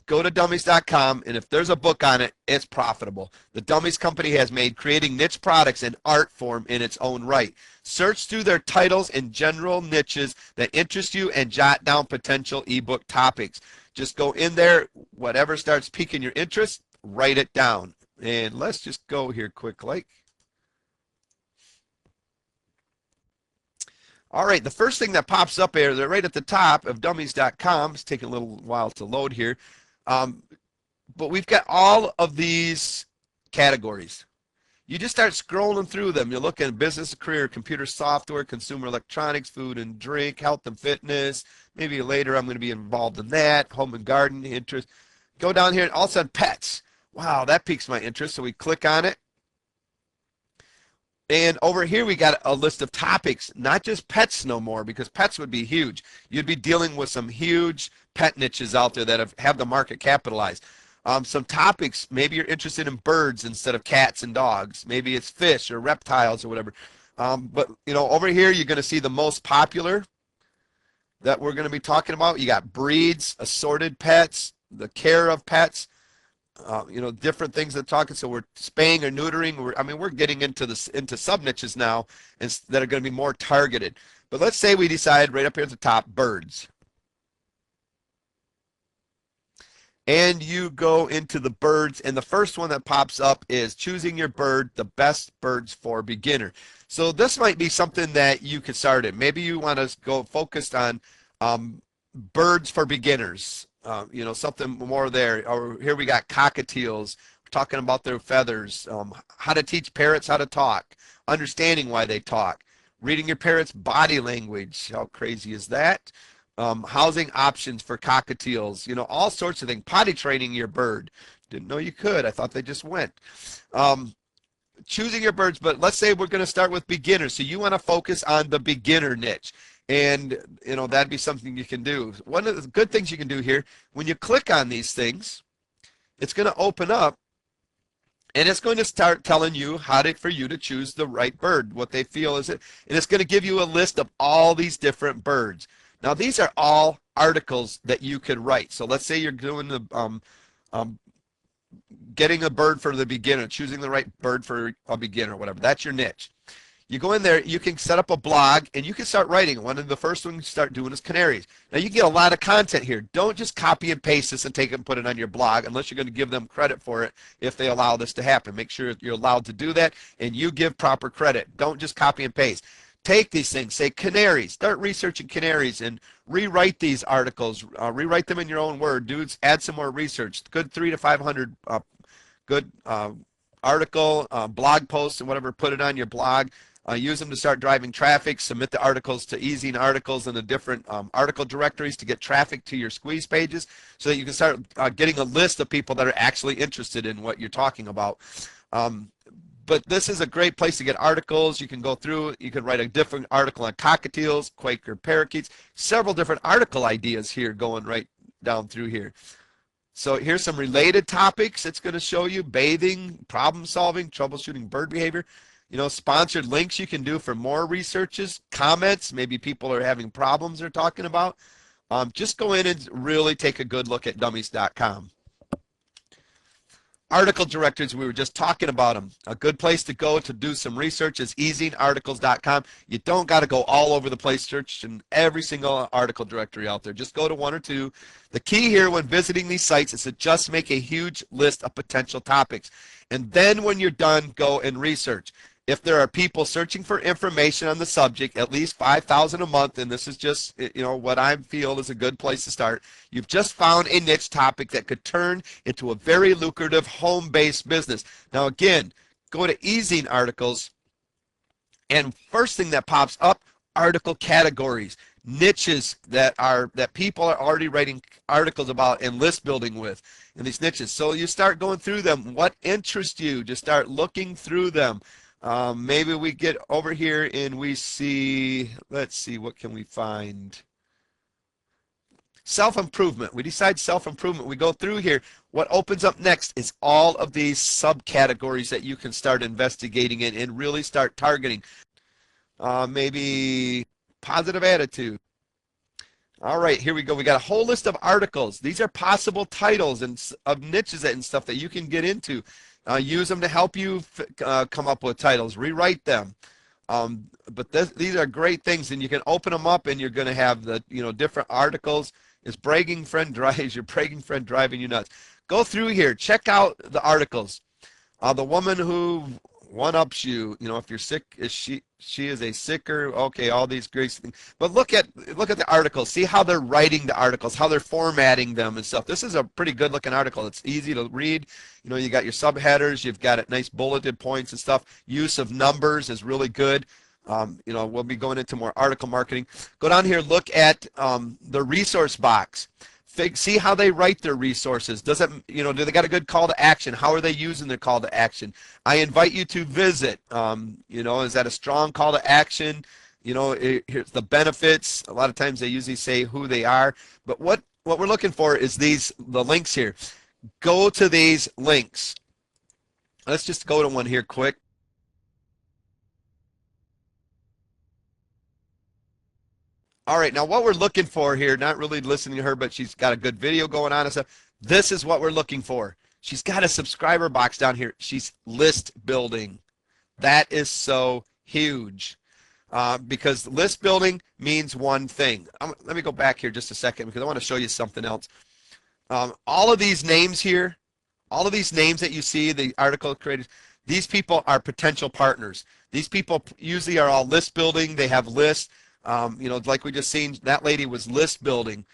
Go to Dummies.com, and if there's a book on it, it's profitable. The Dummies company has made creating niche products an art form in its own right. Search through their titles and general niches that interest you and jot down potential ebook topics. Just go in there, whatever starts piquing your interest, write it down. And let's just go here quick like. All right, the first thing that pops up there, they're right at the top of Dummies.com. It's taking a little while to load here. But we've got all of these categories. You just start scrolling through them. You look at business, career, computer software, consumer electronics, food and drink, health and fitness. Maybe later I'm going to be involved in that. Home and garden interest. Go down here and all of a sudden pets. Wow, that piques my interest. So we click on it. And over here we got a list of topics, not just pets no more, because pets would be huge. You'd be dealing with some huge pet niches out there that have the market capitalized. Some topics, maybe you're interested in birds instead of cats and dogs. Maybe it's fish or reptiles or whatever. But you know, over here you're going to see the most popular that we're going to be talking about. You got breeds, assorted pets, the care of pets. You know, different things that talking. So we're spaying or neutering. We're getting into sub niches now that are going to be more targeted. But let's say we decide right up here at the top, birds. And you go into the birds, and the first one that pops up is choosing your bird, the best birds for beginner. So this might be something that you could start in. Maybe you want to go focused on birds for beginners. You know, something more there. Or here we got cockatiels. We're talking about their feathers. How to teach parrots how to talk. Understanding why they talk. Reading your parrot's body language. How crazy is that? Housing options for cockatiels. You know, all sorts of things. Potty training your bird. Didn't know you could. I thought they just went. Choosing your birds, but let's say we're going to start with beginners. So you want to focus on the beginner niche. And, you know, that'd be something you can do. One of the good things you can do here, when you click on these things, it's going to open up and it's going to start telling you for you to choose the right bird, what they feel is it. And it's going to give you a list of all these different birds. Now, these are all articles that you could write. So let's say you're doing the getting a bird for the beginner, choosing the right bird for a beginner, whatever. That's your niche. You go in there, you can set up a blog, and you can start writing. One of the first ones you start doing is canaries. Now, you get a lot of content here. Don't just copy and paste this and take it and put it on your blog unless you're going to give them credit for it if they allow this to happen. Make sure you're allowed to do that, and you give proper credit. Don't just copy and paste. Take these things, say canaries, start researching canaries, and rewrite these articles. Rewrite them in your own word. Dudes, add some more research. Good 300 to 500 good article, blog posts, and whatever. Put it on your blog. Use them to start driving traffic. Submit the articles to Easing Articles and the different article directories to get traffic to your squeeze pages so that you can start getting a list of people that are actually interested in what you're talking about. But this is a great place to get articles. You can go through, you can write a different article on cockatiels, Quaker parakeets, several different article ideas here going right down through here. So here's some related topics it's going to show you: bathing, problem solving, troubleshooting bird behavior. You know, sponsored links you can do for more researches, comments, maybe people are having problems they're talking about. Just go in and really take a good look at dummies.com. Article directories, we were just talking about them. A good place to go to do some research is easingarticles.com. You don't got to go all over the place searching every single article directory out there. Just go to one or two. The key here when visiting these sites is to just make a huge list of potential topics. And then when you're done, go and research. If there are people searching for information on the subject, at least 5,000 a month, and this is just, you know, what I feel is a good place to start. You've just found a niche topic that could turn into a very lucrative home-based business. Now again, go to Easing Articles, and first thing that pops up, article categories, niches that people are already writing articles about and list building with in these niches. So you start going through them. What interests you? Just start looking through them. Maybe we get over here and we see, let's see, what can we find? Self-improvement. We decide self-improvement. We go through here. What opens up next is all of these subcategories that you can start investigating in and really start targeting. Maybe positive attitude. All right, here we go. We got a whole list of articles. These are possible titles and of niches and stuff that you can get into. Use them to help you come up with titles, rewrite them. But these are great things, and you can open them up, and you're going to have the different articles. Is your bragging friend driving you nuts? Go through here, check out the articles. The woman who one-ups you, if you're sick, she is a sicker. Okay, all these great things. But look at the articles. See how they're writing the articles, how they're formatting them and stuff. This is a pretty good-looking article. It's easy to read. You got your subheaders. You've got it nice bulleted points and stuff. Use of numbers is really good. We'll be going into more article marketing. Go down here. Look at the resource box. See how they write their resources. Do they got a good call to action? How are they using their call to action? I invite you to visit. Is that a strong call to action? Here's the benefits. A lot of times they usually say who they are. But what we're looking for is the links here. Go to these links. Let's just go to one here quick. All right, now what we're looking for here, not really listening to her, but she's got a good video going on and stuff. This is what we're looking for. She's got a subscriber box down here. She's list building. That is so huge because list building means one thing. Let me go back here just a second because I want to show you something else. All of these names here, all of these names that you see, the article creators, these people are potential partners. These people usually are all list building. They have lists. Like we just seen, that lady was list building.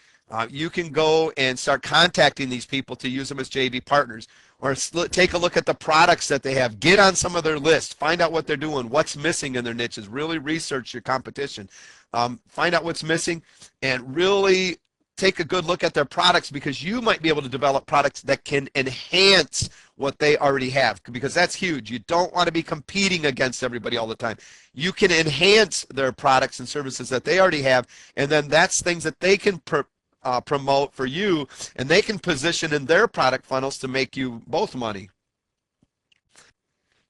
You can go and start contacting these people to use them as JV partners, or take a look at the products that they have. Get on some of their lists. Find out what they're doing, what's missing in their niches. Really research your competition. Find out what's missing and really take a good look at their products, because you might be able to develop products that can enhance what they already have, because that's huge. You don't want to be competing against everybody all the time. You can enhance their products and services that they already have, and then that's things that they can promote for you, and they can position in their product funnels to make you both money.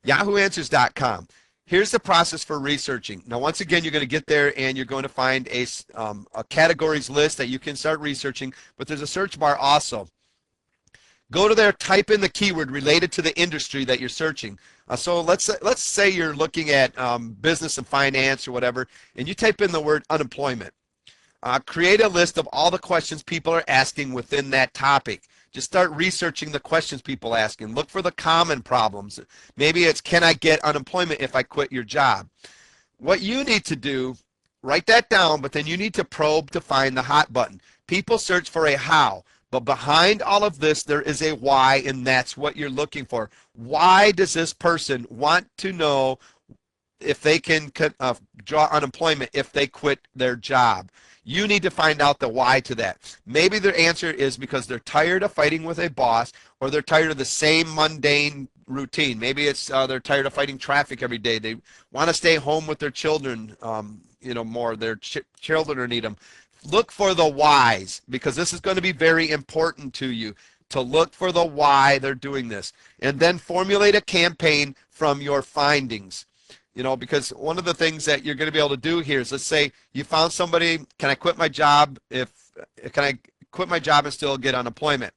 YahooAnswers.com. Here's the process for researching. Now, once again, you're going to get there and you're going to find a categories list that you can start researching, but there's a search bar also. Go to there, type in the keyword related to the industry that you're searching. So let's say you're looking at business and finance or whatever, and you type in the word unemployment. Create a list of all the questions people are asking within that topic. Just start researching the questions people ask and look for the common problems. Maybe it's, can I get unemployment if I quit your job? What you need to do, write that down, but then you need to probe to find the hot button. People search for a how, but behind all of this, there is a why, and that's what you're looking for. Why does this person want to know if they can draw unemployment if they quit their job? You need to find out the why to that. Maybe their answer is because they're tired of fighting with a boss, or they're tired of the same mundane routine. Maybe it's they're tired of fighting traffic every day. They want to stay home with their children, more. Their children need them. Look for the whys, because this is going to be very important to you, to look for the why they're doing this. And then formulate a campaign from your findings. Because one of the things that you're going to be able to do here is, let's say you found somebody, can I quit my job and still get unemployment?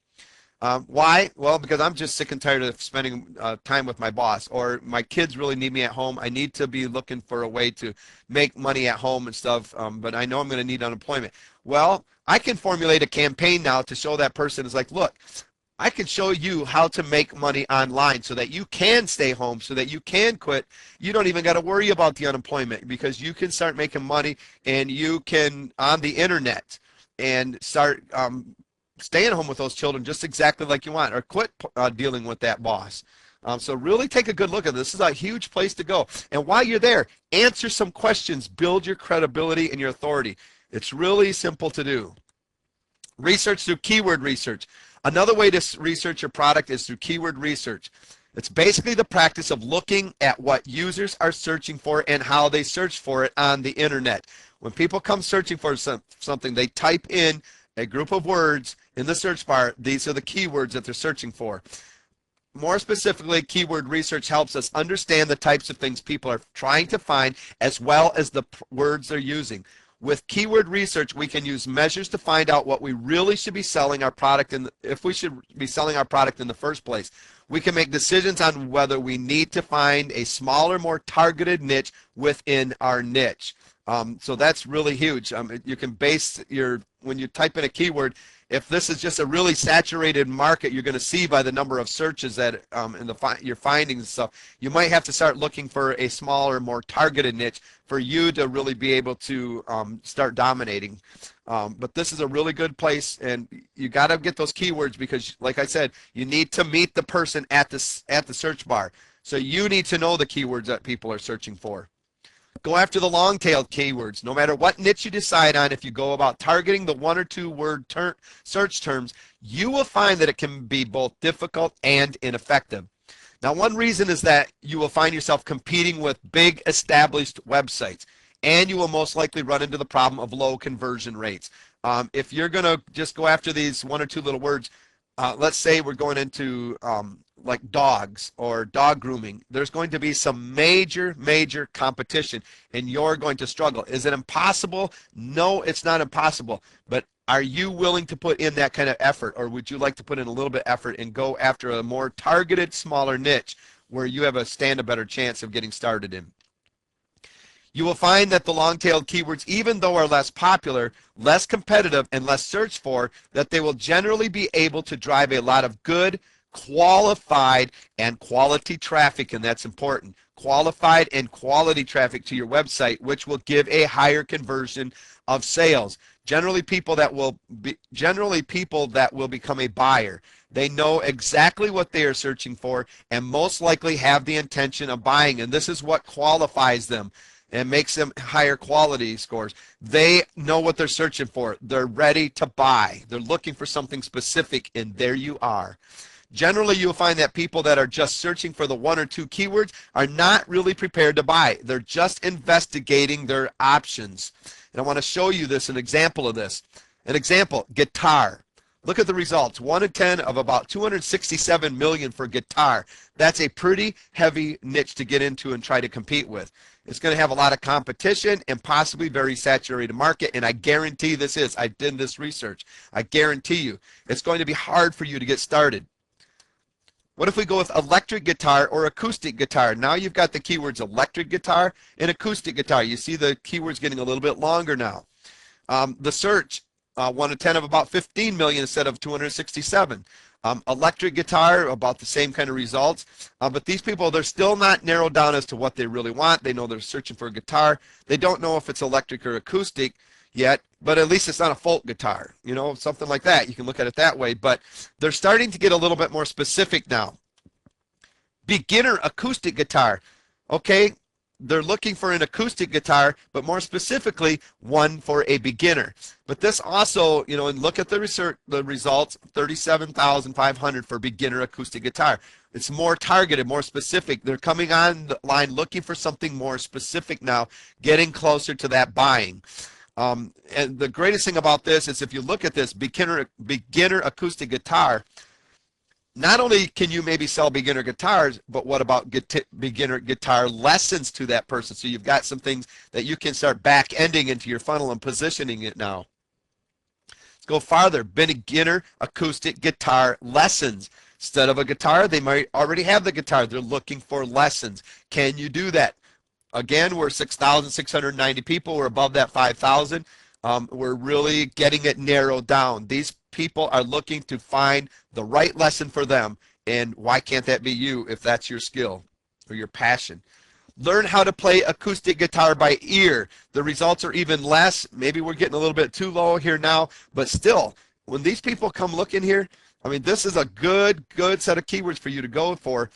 Why? Well, because I'm just sick and tired of spending time with my boss, or my kids really need me at home. I need to be looking for a way to make money at home and stuff, but I know I'm going to need unemployment. Well, I can formulate a campaign now to show that person is like, look, I can show you how to make money online so that you can stay home, so that you can quit. You don't even got to worry about the unemployment, because you can start making money, and you can on the internet and start staying home with those children just exactly like you want, or quit dealing with that boss. So really take a good look at this. This is a huge place to go. And while you're there, answer some questions. Build your credibility and your authority. It's really simple to do. Research through keyword research. Another way to research your product is through keyword research. It's basically the practice of looking at what users are searching for and how they search for it on the internet. When people come searching for something, they type in a group of words in the search bar. These are the keywords that they're searching for. More specifically, keyword research helps us understand the types of things people are trying to find, as well as the words they're using. With keyword research, we can use measures to find out what we really should be selling our product in, if we should be selling our product in the first place. We can make decisions on whether we need to find a smaller, more targeted niche within our niche. So that's really huge. You can base when you type in a keyword, if this is just a really saturated market, you're going to see by the number of searches that in your findings and stuff, you might have to start looking for a smaller, more targeted niche for you to really be able to start dominating. But this is a really good place, and you got to get those keywords, because, like I said, you need to meet the person at the search bar. So you need to know the keywords that people are searching for. Go after the long-tailed keywords. No matter what niche you decide on, if you go about targeting the 1 or 2 word search terms, you will find that it can be both difficult and ineffective. Now, one reason is that you will find yourself competing with big established websites, and you will most likely run into the problem of low conversion rates. If you're going to just go after these 1 or 2 little words, let's say we're going into like dogs or dog grooming, there's going to be some major competition, and you're going to struggle. Is it impossible? No, it's not impossible. But are you willing to put in that kind of effort, or would you like to put in a little bit of effort and go after a more targeted, smaller niche where you have a better chance of getting started in? You will find that the long-tailed keywords, even though are less popular, less competitive, and less searched for, that they will generally be able to drive a lot of good, qualified, and quality traffic, and that's important. Qualified and quality traffic to your website, which will give a higher conversion of sales. Generally people that will become a buyer. They know exactly what they are searching for, and most likely have the intention of buying, and this is what qualifies them and makes them higher quality scores. They know what they're searching for. They're ready to buy. They're looking for something specific, and there you are. Generally, you'll find that people that are just searching for the 1 or 2 keywords are not really prepared to buy. They're just investigating their options. And I want to show you an example of this. An example, guitar. Look at the results. 1 in 10 of about 267 million for guitar. That's a pretty heavy niche to get into and try to compete with. It's going to have a lot of competition and possibly very saturated market, and I guarantee this is. I did this research. I guarantee you it's going to be hard for you to get started. What if we go with electric guitar or acoustic guitar? Now you've got the keywords electric guitar and acoustic guitar. You see the keywords getting a little bit longer now. The search, 1 in 10 of about 15 million instead of 267. Electric guitar, about the same kind of results. But these people, they're still not narrowed down as to what they really want. They know they're searching for a guitar. They don't know if it's electric or acoustic yet, but at least it's not a folk guitar, something like that. You can look at it that way, but they're starting to get a little bit more specific now. Beginner acoustic guitar. Okay, they're looking for an acoustic guitar, but more specifically, one for a beginner. But this also, you know, and look at the research, the results, 37,500 for beginner acoustic guitar. It's more targeted, more specific. They're coming on the line looking for something more specific now, getting closer to that buying. And the greatest thing about this is if you look at this beginner acoustic guitar, not only can you maybe sell beginner guitars, but what about beginner guitar lessons to that person? So you've got some things that you can start back-ending into your funnel and positioning it now. Let's go farther. Beginner acoustic guitar lessons. Instead of a guitar, they might already have the guitar. They're looking for lessons. Can you do that? Again, we're 6,690 people. We're above that 5,000. We're really getting it narrowed down. These people are looking to find the right lesson for them, and why can't that be you if that's your skill or your passion? Learn how to play acoustic guitar by ear. The results are even less. Maybe we're getting a little bit too low here now, but still, when these people come looking here, I mean, this is a good set of keywords for you to go for,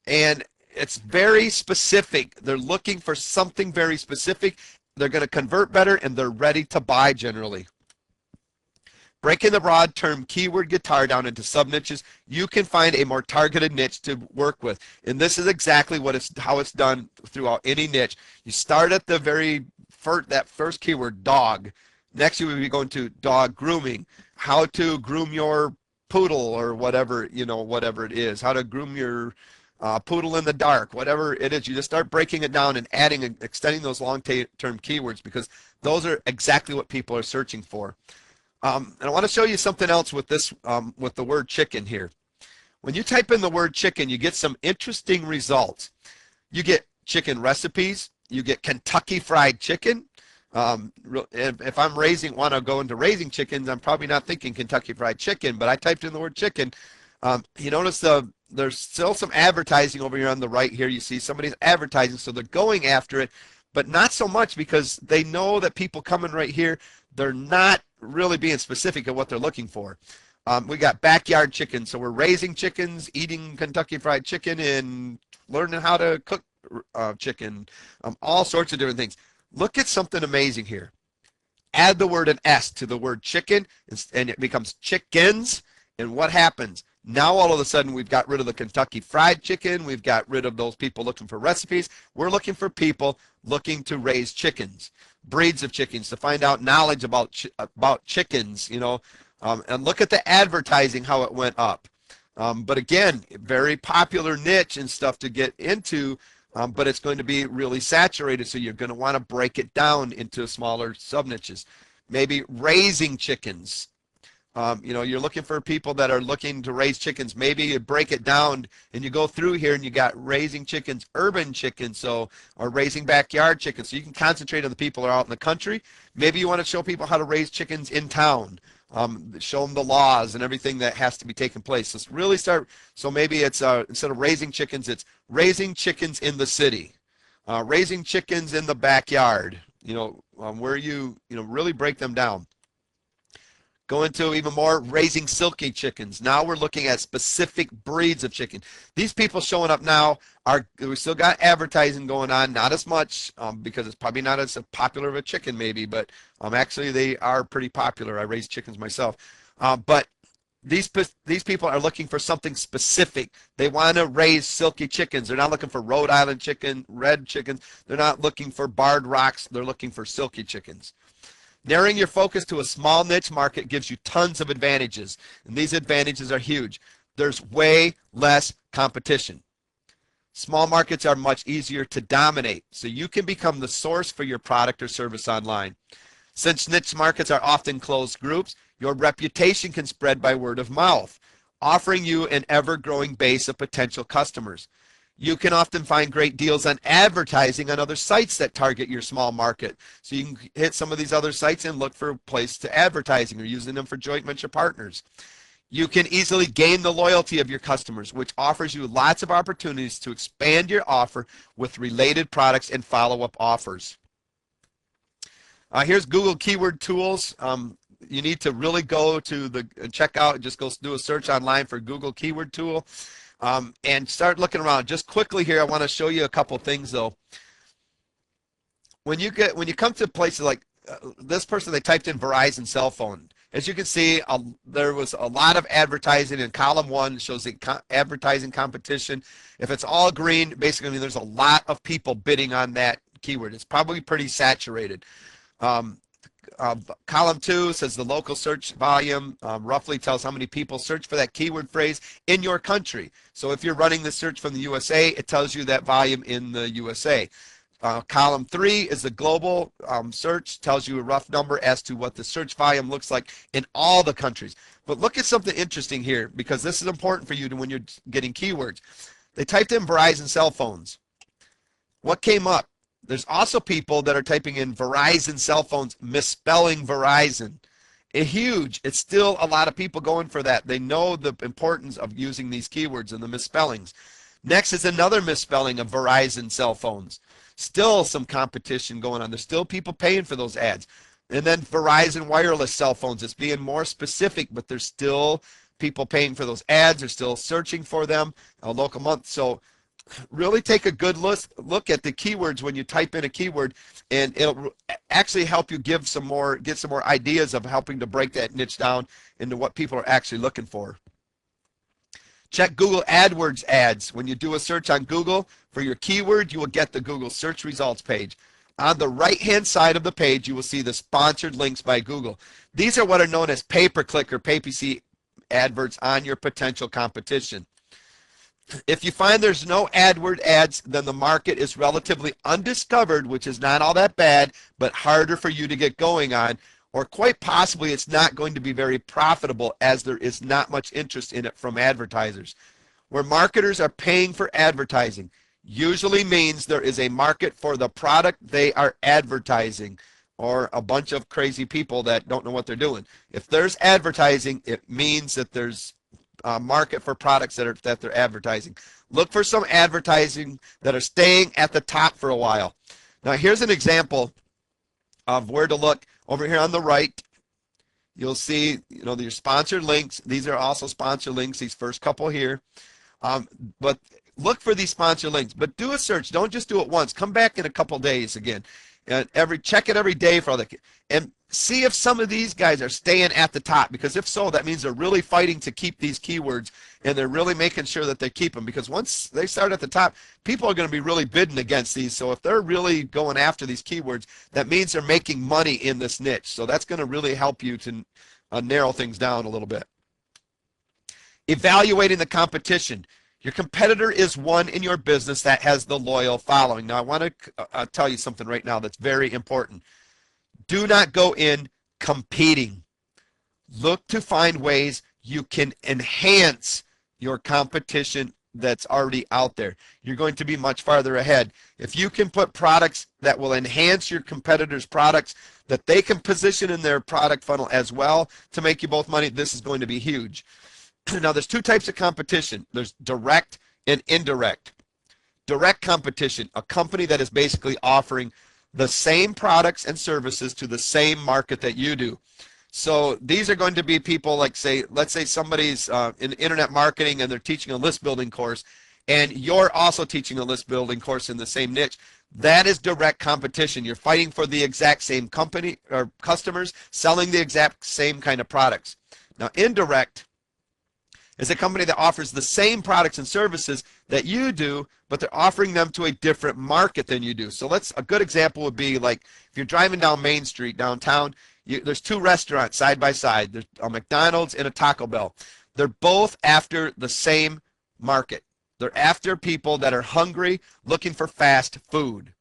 and it's very specific. They're looking for something very specific. They're going to convert better, and they're ready to buy generally. Breaking the broad term keyword guitar down into sub-niches, you can find a more targeted niche to work with. And this is exactly how it's done throughout any niche. You start at the very first keyword, dog. Next, you will be going to dog grooming, how to groom your poodle or whatever, you know, whatever it is, how to groom your poodle in the dark, whatever it is. You just start breaking it down and adding and extending those long-term keywords, because those are exactly what people are searching for. And I want to show you something else with this, with the word chicken here. When you type in the word chicken, you get some interesting results. You get chicken recipes. You get Kentucky Fried Chicken. If I'm want to go into raising chickens, I'm probably not thinking Kentucky Fried Chicken, but I typed in the word chicken. You notice there's still some advertising over here on the right here. You see somebody's advertising, so they're going after it, but not so much, because they know that people coming right here, they're not really being specific at what they're looking for. We got backyard chicken, so we're raising chickens, eating Kentucky Fried Chicken, and learning how to cook chicken, all sorts of different things. Look at something amazing here. Add the word an S to the word chicken, and it becomes chickens, and what happens? Now all of a sudden we've got rid of the Kentucky Fried Chicken, we've got rid of those people looking for recipes. We're looking for people looking to raise chickens, breeds of chickens, to find out knowledge about chickens, you know, and look at the advertising, how it went up. But again, very popular niche and stuff to get into, but it's going to be really saturated, so you're going to want to break it down into smaller sub-niches. Maybe raising chickens. You know, you're looking for people that are looking to raise chickens. Maybe you break it down and you go through here and you got raising chickens, urban chickens, or raising backyard chickens. So you can concentrate on the people that are out in the country. Maybe you want to show people how to raise chickens in town. Show them the laws and everything that has to be taking place. Let's really start. So maybe it's instead of raising chickens, it's raising chickens in the city, raising chickens in the backyard. You know, where you really break them down. Go into even more, raising silky chickens. Now we're looking at specific breeds of chicken. These people showing up now we still got advertising going on, not as much because it's probably not as popular of a chicken maybe, but actually they are pretty popular. I raise chickens myself. But these people are looking for something specific. They want to raise silky chickens. They're not looking for Rhode Island chicken, red chickens. They're not looking for barred rocks. They're looking for silky chickens. Narrowing your focus to a small niche market gives you tons of advantages, and these advantages are huge. There's way less competition. Small markets are much easier to dominate, so you can become the source for your product or service online. Since niche markets are often closed groups, your reputation can spread by word of mouth, offering you an ever-growing base of potential customers. You can often find great deals on advertising on other sites that target your small market. So you can hit some of these other sites and look for a place to advertising or using them for joint venture partners. You can easily gain the loyalty of your customers, which offers you lots of opportunities to expand your offer with related products and follow-up offers. Here's Google Keyword Tools. You need to really go to check out, just go do a search online for Google Keyword Tool. And start looking around. Just quickly here, I want to show you a couple things though. when you come to places like this person, they typed in Verizon cell phone. As you can see, there was a lot of advertising in column 1. It shows the advertising competition. If it's all green, basically there's a lot of people bidding on that keyword. It's probably pretty saturated. Column 2 says the local search volume, roughly tells how many people search for that keyword phrase in your country. So if you're running the search from the USA, it tells you that volume in the USA. Column 3 is the global search, tells you a rough number as to what the search volume looks like in all the countries. But look at something interesting here, because this is important for you when you're getting keywords. They typed in Verizon cell phones. What came up? There's also people that are typing in Verizon cell phones, misspelling Verizon. It's still a lot of people going for that. They know the importance of using these keywords and the misspellings. Next is another misspelling of Verizon cell phones. Still some competition going on. There's still people paying for those ads. And then Verizon wireless cell phones. It's being more specific, but there's still people paying for those ads. They're still searching for them. A local month. So really take a good look at the keywords when you type in a keyword, and it'll actually help you get some more ideas of helping to break that niche down into what people are actually looking for. Check Google AdWords ads. When you do a search on Google for your keyword, you will get the Google search results page. On the right-hand side of the page, you will see the sponsored links by Google. These are what are known as pay-per-click or pay-per-see adverts on your potential competition. If you find there's no AdWord ads, then the market is relatively undiscovered, which is not all that bad, but harder for you to get going on, or quite possibly it's not going to be very profitable as there is not much interest in it from advertisers. Where marketers are paying for advertising usually means there is a market for the product they are advertising, or a bunch of crazy people that don't know what they're doing. If there's advertising, it means that there's market for products that they're advertising. Look for some advertising that are staying at the top for a while. Now here's an example of where to look. Over here on the right, you'll see your sponsored links. These are also sponsored links, these first couple here. But look for these sponsored links. But do a search. Don't just do it once. Come back in a couple days again. And check it every day for all that. And see if some of these guys are staying at the top, because if so, that means they're really fighting to keep these keywords, and they're really making sure that they keep them, because once they start at the top, people are going to be really bidding against these. So if they're really going after these keywords, that means they're making money in this niche. So that's going to really help you to narrow things down a little bit. Evaluating the competition. Your competitor is one in your business that has the loyal following. Now I want to tell you something right now that's very important. Do not go in competing. Look to find ways you can enhance your competition that's already out there. You're going to be much farther ahead. If you can put products that will enhance your competitors' products that they can position in their product funnel as well to make you both money, this is going to be huge. Now there's two types of competition. There's direct and indirect. Direct competition, a company that is basically offering the same products and services to the same market that you do. So these are going to be people like, let's say somebody's in internet marketing and they're teaching a list building course, and you're also teaching a list building course in the same niche. That is direct competition. You're fighting for the exact same company or customers, selling the exact same kind of products. Now indirect is a company that offers the same products and services that you do, but they're offering them to a different market than you do. So a good example would be like if you're driving down Main Street downtown, there's two restaurants side by side. There's a McDonald's and a Taco Bell. They're both after the same market. They're after people that are hungry, looking for fast food,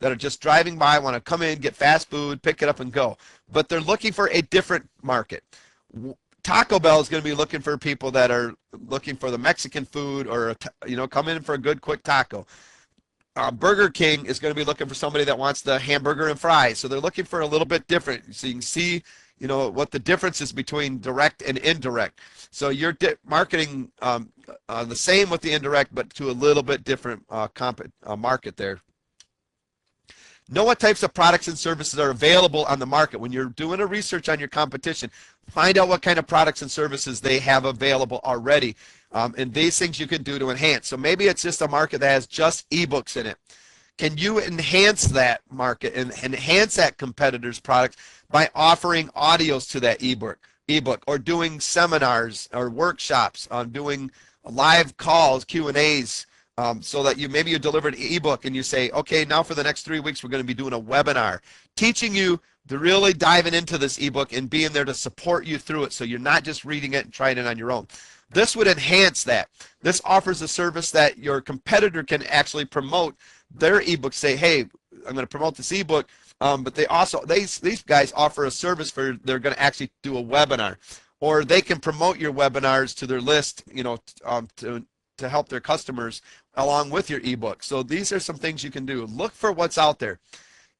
that are just driving by, want to come in, get fast food, pick it up and go. But they're looking for a different market. Taco Bell is going to be looking for people that are looking for the Mexican food, or come in for a good quick taco. Burger King is going to be looking for somebody that wants the hamburger and fries. So they're looking for a little bit different. So you can see what the difference is between direct and indirect. So you're marketing the same with the indirect, but to a little bit different market there. Know what types of products and services are available on the market. When you're doing a research on your competition, find out what kind of products and services they have available already. And these things you can do to enhance. So maybe it's just a market that has just ebooks in it. Can you enhance that market and enhance that competitor's product by offering audios to that ebook, or doing seminars or workshops, doing live calls, Q&As, so that maybe you delivered an ebook and you say, okay, now for the next 3 weeks we're going to be doing a webinar teaching you to really diving into this ebook and being there to support you through it, so you're not just reading it and trying it on your own. This would enhance that. This offers a service that your competitor can actually promote their ebook. Say, hey, I'm going to promote this ebook, but they also, these guys offer a service for, they're going to actually do a webinar, or they can promote your webinars to their list, to help their customers along with your ebook. So these are some things you can do. Look for what's out there.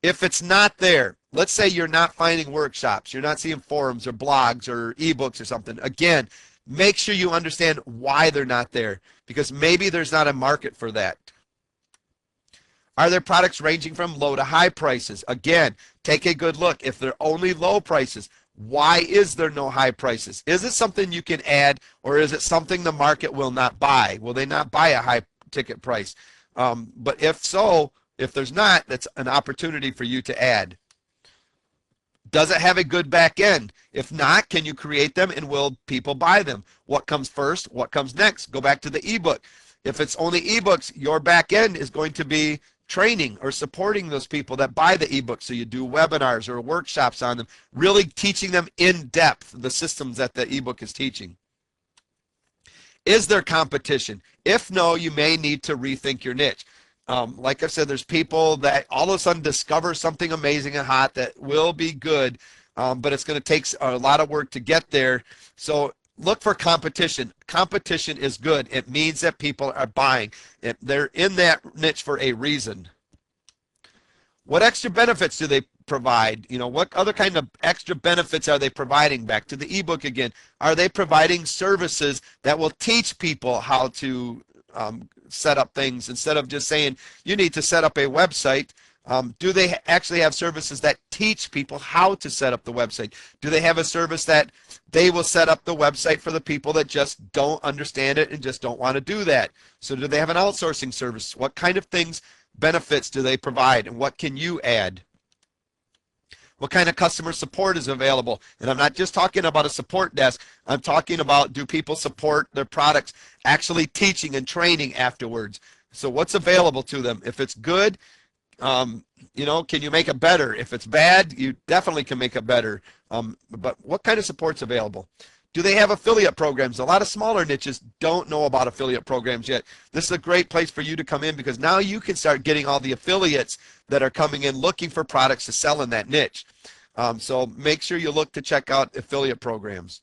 If it's not there, let's say you're not finding workshops, you're not seeing forums or blogs or ebooks or something. Again, make sure you understand why they're not there, because maybe there's not a market for that. Are there products ranging from low to high prices? Again, take a good look. If they're only low prices, why is there no high prices? Is it something you can add, or is it something the market will not buy? Will they not buy a high ticket price? But if so, if there's not, that's an opportunity for you to add. Does it have a good back end? If not, can you create them, and will people buy them? What comes first? What comes next? Go back to the ebook. If it's only ebooks, your back end is going to be training or supporting those people that buy the ebook. So you do webinars or workshops on them, really teaching them in depth the systems that the ebook is teaching. Is there competition? If no, you may need to rethink your niche. Like I said, there's people that all of a sudden discover something amazing and hot that will be good, but it's going to take a lot of work to get there. So look for competition. Competition is good. It means that people are buying. They're in that niche for a reason. What extra benefits do they provide? What other kind of extra benefits are they providing? Back to the ebook again. Are they providing services that will teach people how to set up things, instead of just saying you need to set up a website? Do they actually have services that teach people how to set up the website? Do they have a service that they will set up the website for the people that just don't understand it and just don't want to do that? So do they have an outsourcing service? What kind of things, benefits do they provide, and what can you add? What kind of customer support is available? And I'm not just talking about a support desk. I'm talking about, do people support their products, actually teaching and training afterwards? So what's available to them? If it's good, can you make it better? If it's bad, you definitely can make it better. But what kind of support's available? Do they have affiliate programs? A lot of smaller niches don't know about affiliate programs yet. This is a great place for you to come in, because now you can start getting all the affiliates that are coming in looking for products to sell in that niche. So make sure you look to check out affiliate programs.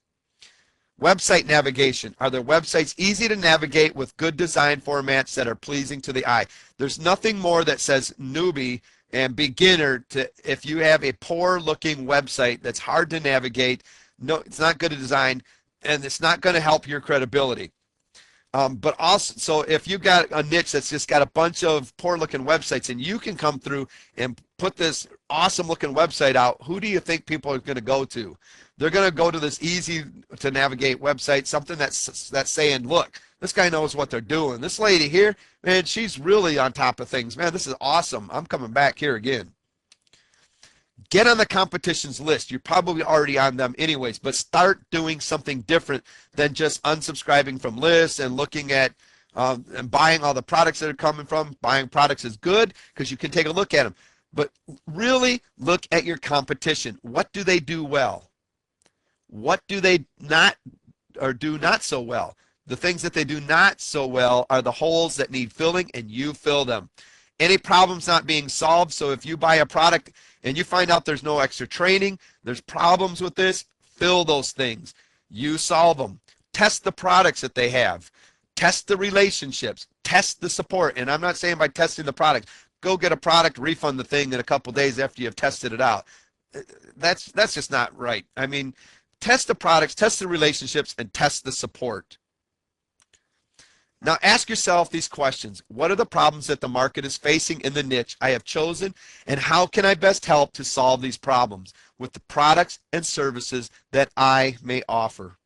Website navigation. Are their websites easy to navigate with good design formats that are pleasing to the eye? There's nothing more that says newbie and beginner if you have a poor looking website that's hard to navigate. No, it's not good to design, and it's not going to help your credibility. But also, so if you've got a niche that's just got a bunch of poor looking websites, and you can come through and put this awesome looking website out, who do you think people are going to go to? They're going to go to this easy to navigate website, something that's saying, look, this guy knows what they're doing. This lady here, man, she's really on top of things. Man, this is awesome. I'm coming back here again. Get on the competition's list. You're probably already on them anyways, but start doing something different than just unsubscribing from lists and looking at and buying all the products that are coming from. Buying products is good because you can take a look at them, but really look at your competition. What do they do well? What do they not or do not so well? The things that they do not so well are the holes that need filling, and you fill them. Any problems not being solved. So if you buy a product and you find out there's no extra training, there's problems with this, fill those things. You solve them. Test the products that they have. Test the relationships. Test the support. And I'm not saying by testing the product, go get a product, refund the thing in a couple days after you've tested it out. That's just not right. I mean, test the products, test the relationships, and test the support. Now ask yourself these questions. What are the problems that the market is facing in the niche I have chosen, and how can I best help to solve these problems with the products and services that I may offer?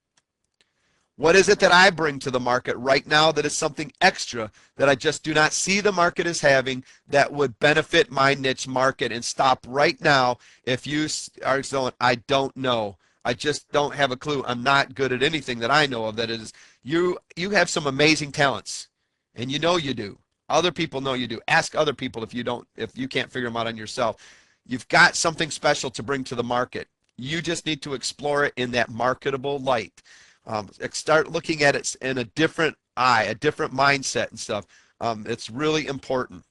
What is it that I bring to the market right now that is something extra that I just do not see the market as having that would benefit my niche market? And stop right now if you are going, I don't know. I just don't have a clue. I'm not good at anything that I know of. That is, you have some amazing talents, and you know you do. Other people know you do. Ask other people if you can't figure them out on yourself. You've got something special to bring to the market. You just need to explore it in that marketable light. Start looking at it in a different eye, a different mindset and stuff. It's really important.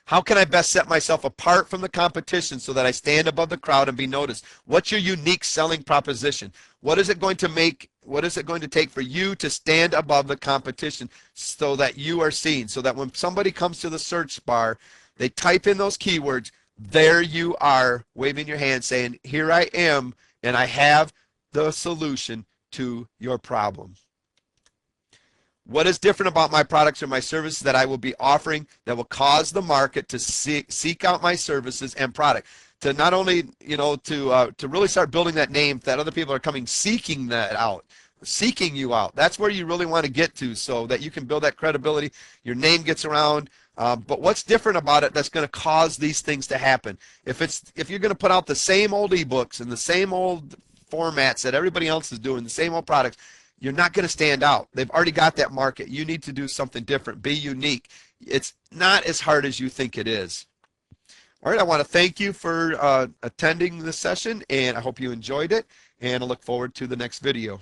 How can I best set myself apart from the competition so that I stand above the crowd and be noticed? What's your unique selling proposition? What is it going to take for you to stand above the competition so that you are seen? So that when somebody comes to the search bar, they type in those keywords, there you are, waving your hand saying, here I am, and I have the solution to your problem. What is different about my products or my services that I will be offering that will cause the market to seek out my services and product? To not only, to really start building that name that other people are coming seeking that out, seeking you out. That's where you really want to get to so that you can build that credibility. Your name gets around. But what's different about it that's going to cause these things to happen? If you're going to put out the same old ebooks and the same old formats that everybody else is doing, the same old products, you're not going to stand out. They've already got that market. You need to do something different. Be unique. It's not as hard as you think it is. All right, I want to thank you for attending this session, and I hope you enjoyed it, and I look forward to the next video.